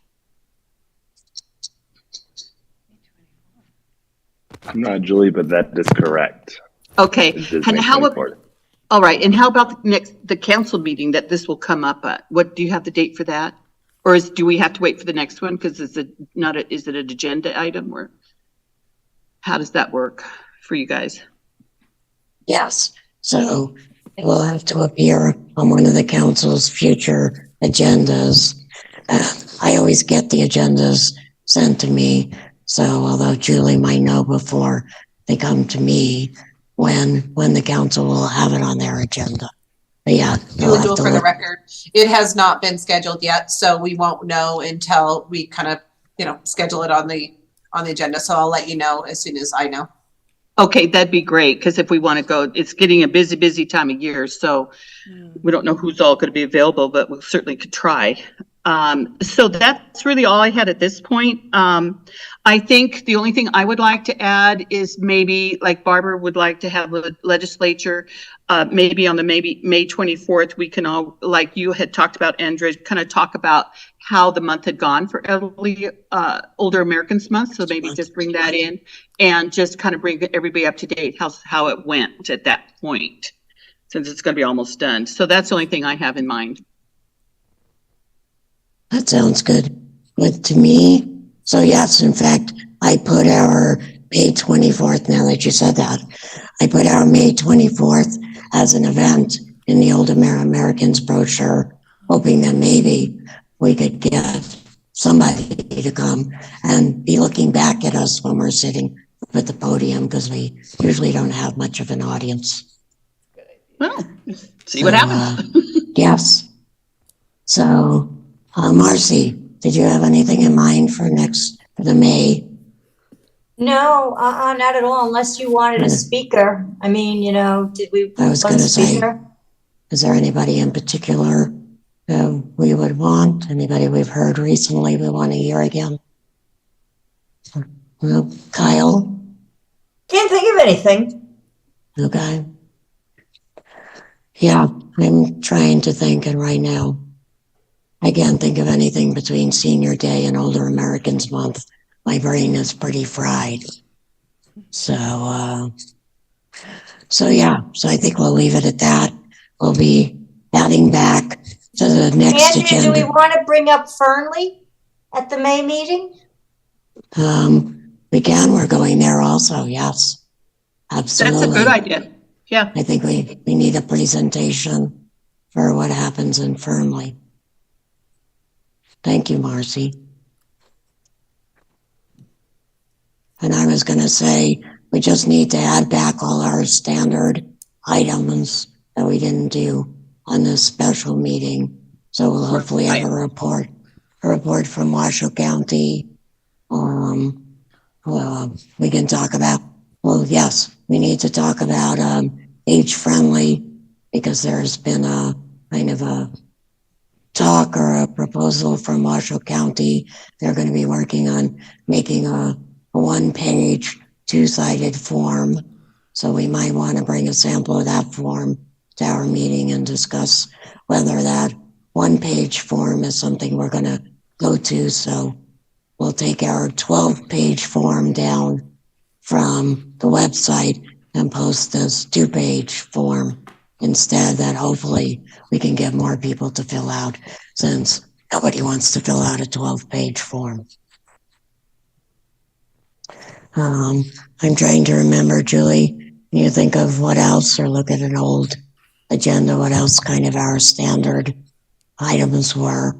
I'm not Julie, but that is correct. Okay. And how about? All right. And how about the council meeting that this will come up at? What do you have the date for that? Or do we have to wait for the next one because is it an agenda item, or how does that work for you guys? Yes. So it will have to appear on one of the council's future agendas. I always get the agendas sent to me. So although Julie might know before they come to me when the council will have it on their agenda. But yeah. Julie, for the record, it has not been scheduled yet, so we won't know until we kind of, schedule it on the agenda. So I'll let you know as soon as I know. Okay, that'd be great, because if we want to go, it's getting a busy time of year, so we don't know who's all going to be available, but we certainly could try. So that's really all I had at this point. I think the only thing I would like to add is maybe, like Barbara would like to have a legislature, maybe on the May 24th, we can all, like you had talked about, Andrea, kind of talk about how the month had gone for elderly, Older Americans Month. So maybe just bring that in and just kind of bring everybody up to date how it went at that point, since it's going to be almost done. So that's the only thing I have in mind. That sounds good. Good to me. So yes, in fact, I put our May 24th, now that you said that, I put our May 24th as an event in the Older Americans brochure, hoping that maybe we could get somebody to come and be looking back at us when we're sitting at the podium, because we usually don't have much of an audience. Well, see what happens. Yes. So, Marcy, did you have anything in mind for the May? No, not at all, unless you wanted a speaker. I mean, did we? I was going to say, is there anybody in particular we would want? Anybody we've heard recently we want to hear again? Well, Kyle? Can't think of anything. Okay. Yeah, I'm trying to think, and right now, I can't think of anything between Senior Day and Older Americans Month. My brain is pretty fried. So yeah, so I think we'll leave it at that. We'll be adding back to the next Andrea, agenda. do we want to bring up Fernley at the May meeting? We can, we're going there also, yes. Absolutely. That's a good idea. Yeah. I think we need a presentation for what happens in Fernley. Thank you, Marcy. And I was gonna say, we just need to add back all our standard items that we didn't do on this special meeting. So we'll hopefully have a report from Washoe County. We can talk about, well, yes, we need to talk about, age friendly, because there's been a kind of a talk or a proposal from Washoe County. They're going to be working on making a one-page, two-sided form. So we might want to bring a sample of that form to our meeting and discuss whether that one-page form is something we're going to go to. So we'll take our 12-page form down from the website and post this two-page form instead, that hopefully we can get more people to fill out, since nobody wants to fill out a 12-page form. I'm trying to remember, Julie, can you think of what else, or look at an old agenda, what else kind of our standard items were?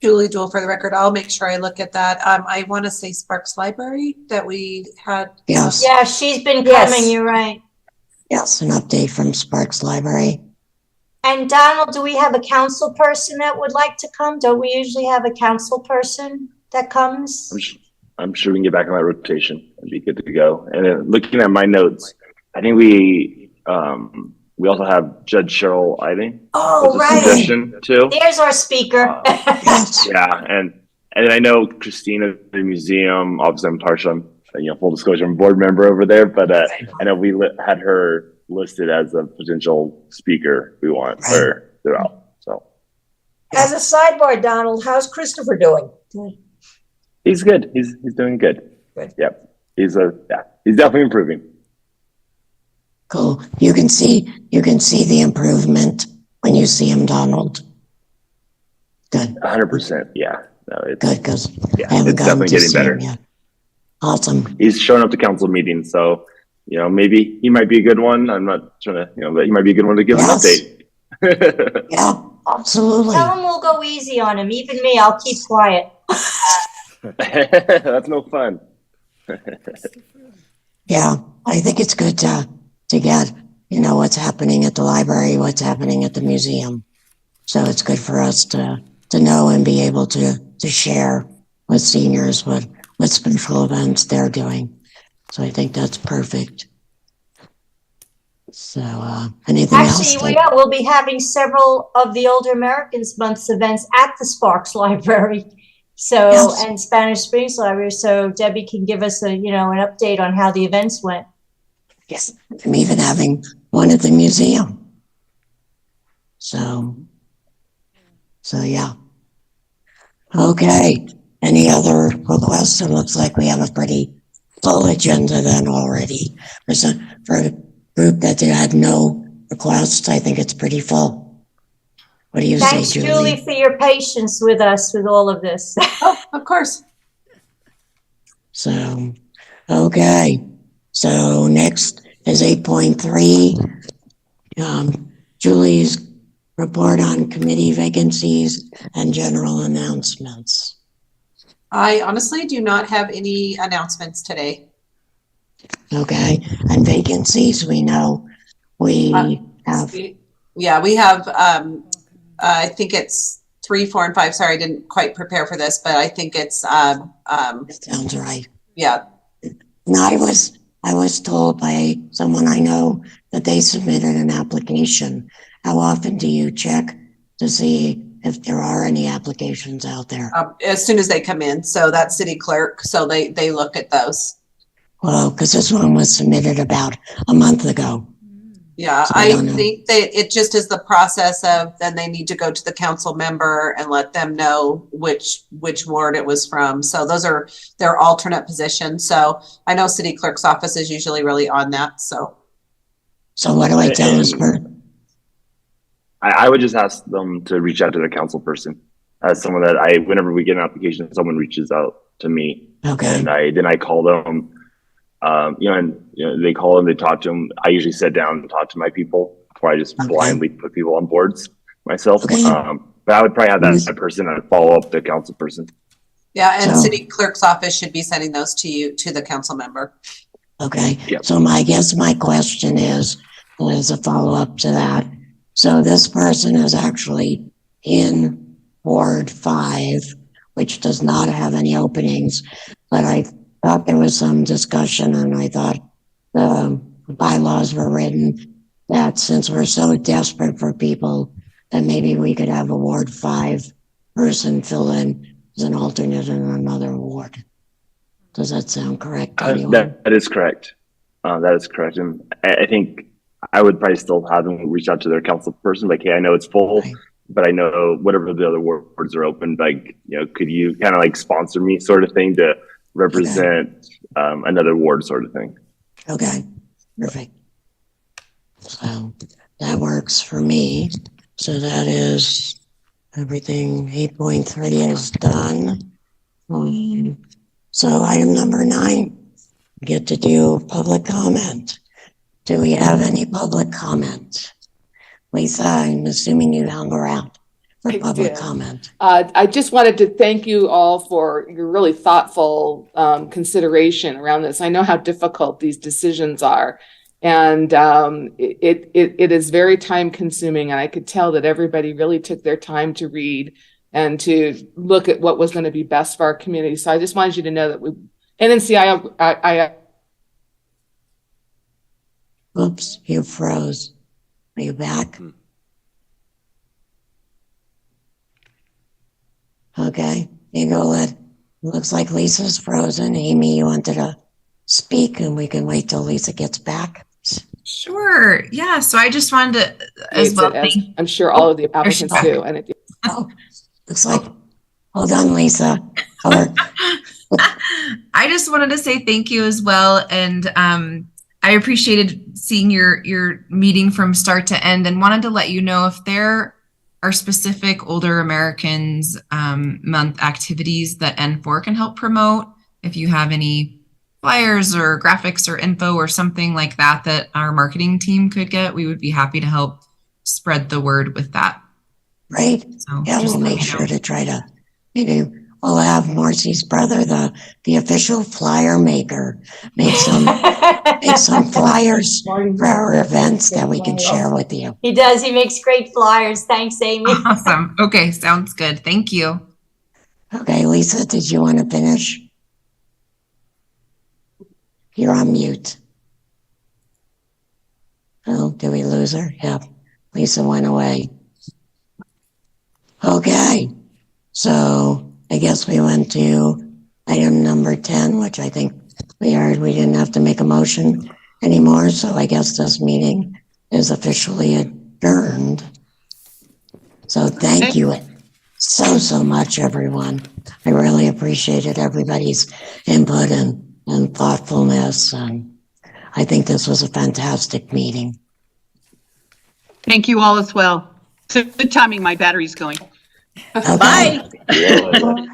Julie Jewell, for the record, I'll make sure I look at that. I want to say Sparks Library that we had. Yes. Yeah, she's been coming, you're right. Yes, an update from Sparks Library. And Donald, do we have a council person that would like to come? Don't we usually have a council person that comes? I'm sure we can get back on that rotation and be good to go. And then looking at my notes, I think we also have Judge Cheryl Eiding. Oh, as a right. suggestion too. There's our speaker. Yeah, and I know Christina at the museum. Obviously, I'm partial. I'm, full disclosure, I'm a board member over there. But I know we had her listed as a potential speaker we want her throughout. So, As a sidebar, Donald, how's Christopher doing? he's good. He's doing good. Good. Yep. He's definitely improving. Cool. You can see the improvement when you see him, Donald. Good. 100%. Yeah. No, it's Good, because yeah, I haven't it's gotten definitely to getting see better. him yet. Awesome. He's showing up to council meetings, so maybe he might be a good one. I'm not trying to, but he might be a good one to give Yes. an update. Yeah, absolutely. Tell him we'll go easy on him. Even me, I'll keep quiet. That's no fun. Yeah, I think it's good to get, what's happening at the library, what's happening at the museum. So it's good for us to know and be able to share with seniors what special events they're doing. So I think that's perfect. So anything else? Actually, we'll be having several of the Older Americans Month's events at the Sparks Library. So, Yes. and Spanish Springs Library. So Debbie can give us an update on how the events went. Yes, I'm even having one at the museum. So yeah. Okay. Any other requests? It looks like we have a pretty full agenda then already. For a group that had no requests, I think it's pretty full. What do you Thanks, say, Julie, for your patience with us with all of this. Oh, of course. So, okay. So next is 8.3. Julie's report on committee vacancies and general announcements. I honestly do not have any announcements today. Okay, and vacancies, we know we have, Yeah, we have, I think it's 3, 4, and 5. Sorry, I didn't quite prepare for this, but I think it's, sounds right. yeah. And I was told by someone I know that they submitted an application. How often do you check to see if there are any applications out there? As soon as they come in. So that's city clerk. So they look at those. Well, because this one was submitted about a month ago. Yeah, So I I don't know. think that it just is the process of, then they need to go to the council member and let them know which ward it was from. So those are their alternate positions. So I know city clerk's office is usually really on that. So what do I tell this person? I would just ask them to reach out to the council person, as someone that whenever we get an application, someone reaches out to me, Okay, and I call them. They call them, they talk to them. I usually sit down and talk to my people before I just Okay. blindly put people on boards myself. Okay. But I would probably have that person and follow up the council person. Yeah, and So- city clerk's office should be sending those to you, to the council member. Okay, Yep. so I guess my question is, as a follow-up to that, so this person is actually in Ward 5, which does not have any openings, but I thought there was some discussion, and I thought the bylaws were written that since we're so desperate for people, that maybe we could have a Ward 5 person fill in as an alternate in another ward. Does that sound correct to anyone? That is correct. That is correct. And I think I would probably still have them reach out to their council person, like, hey, I know it's full, Right. but I know whatever the other wards are open, like, could you kind of like sponsor me sort of thing to represent another ward sort of thing. Okay, perfect. So that works for me. So that is everything. 8.3 is done. So item number 9, we get to do public comment. Do we have any public comment? Lisa, I'm assuming you hung around for I public did. comment. I just wanted to thank you all for your really thoughtful consideration around this. I know how difficult these decisions are, and it is very time consuming. And I could tell that everybody really took their time to read and to look at what was going to be best for our community. So I just wanted you to know that I Oops, you froze. Are you back? Okay, you go let. Looks like Lisa's frozen. Amy, you wanted to speak, and we can wait till Lisa gets back. Sure. Yeah. So I just wanted to, as well. I'm sure all of the there she applicants do. And it, Oh, looks like. Hold on, Lisa. Or, I just wanted to say thank you as well. And I appreciated seeing your meeting from start to end, and wanted to let you know if there are specific Older Americans Month activities that N4 can help promote. If you have any flyers or graphics or info or something like that that our marketing team could get, we would be happy to help spread the word with that. right? So Yeah, just we'll let make me sure know. to try to, we'll have Marcy's brother, the official flyer maker, make some flyers for our events that we can share with you. He does. He makes great flyers. Thanks, Amy. Awesome. Okay, sounds good. Thank you. Okay, Lisa, did you want to finish? You're on mute. Oh, did we lose her? Yep. Lisa went away. Okay, so I guess we went to item number 10, which I think we didn't have to make a motion anymore. So I guess this meeting is officially adjourned. So thank you so much, everyone. I really appreciated everybody's input and thoughtfulness. And I think this was a fantastic meeting. Thank you all as well. Good timing, my battery's going. Okay. Bye. Yeah.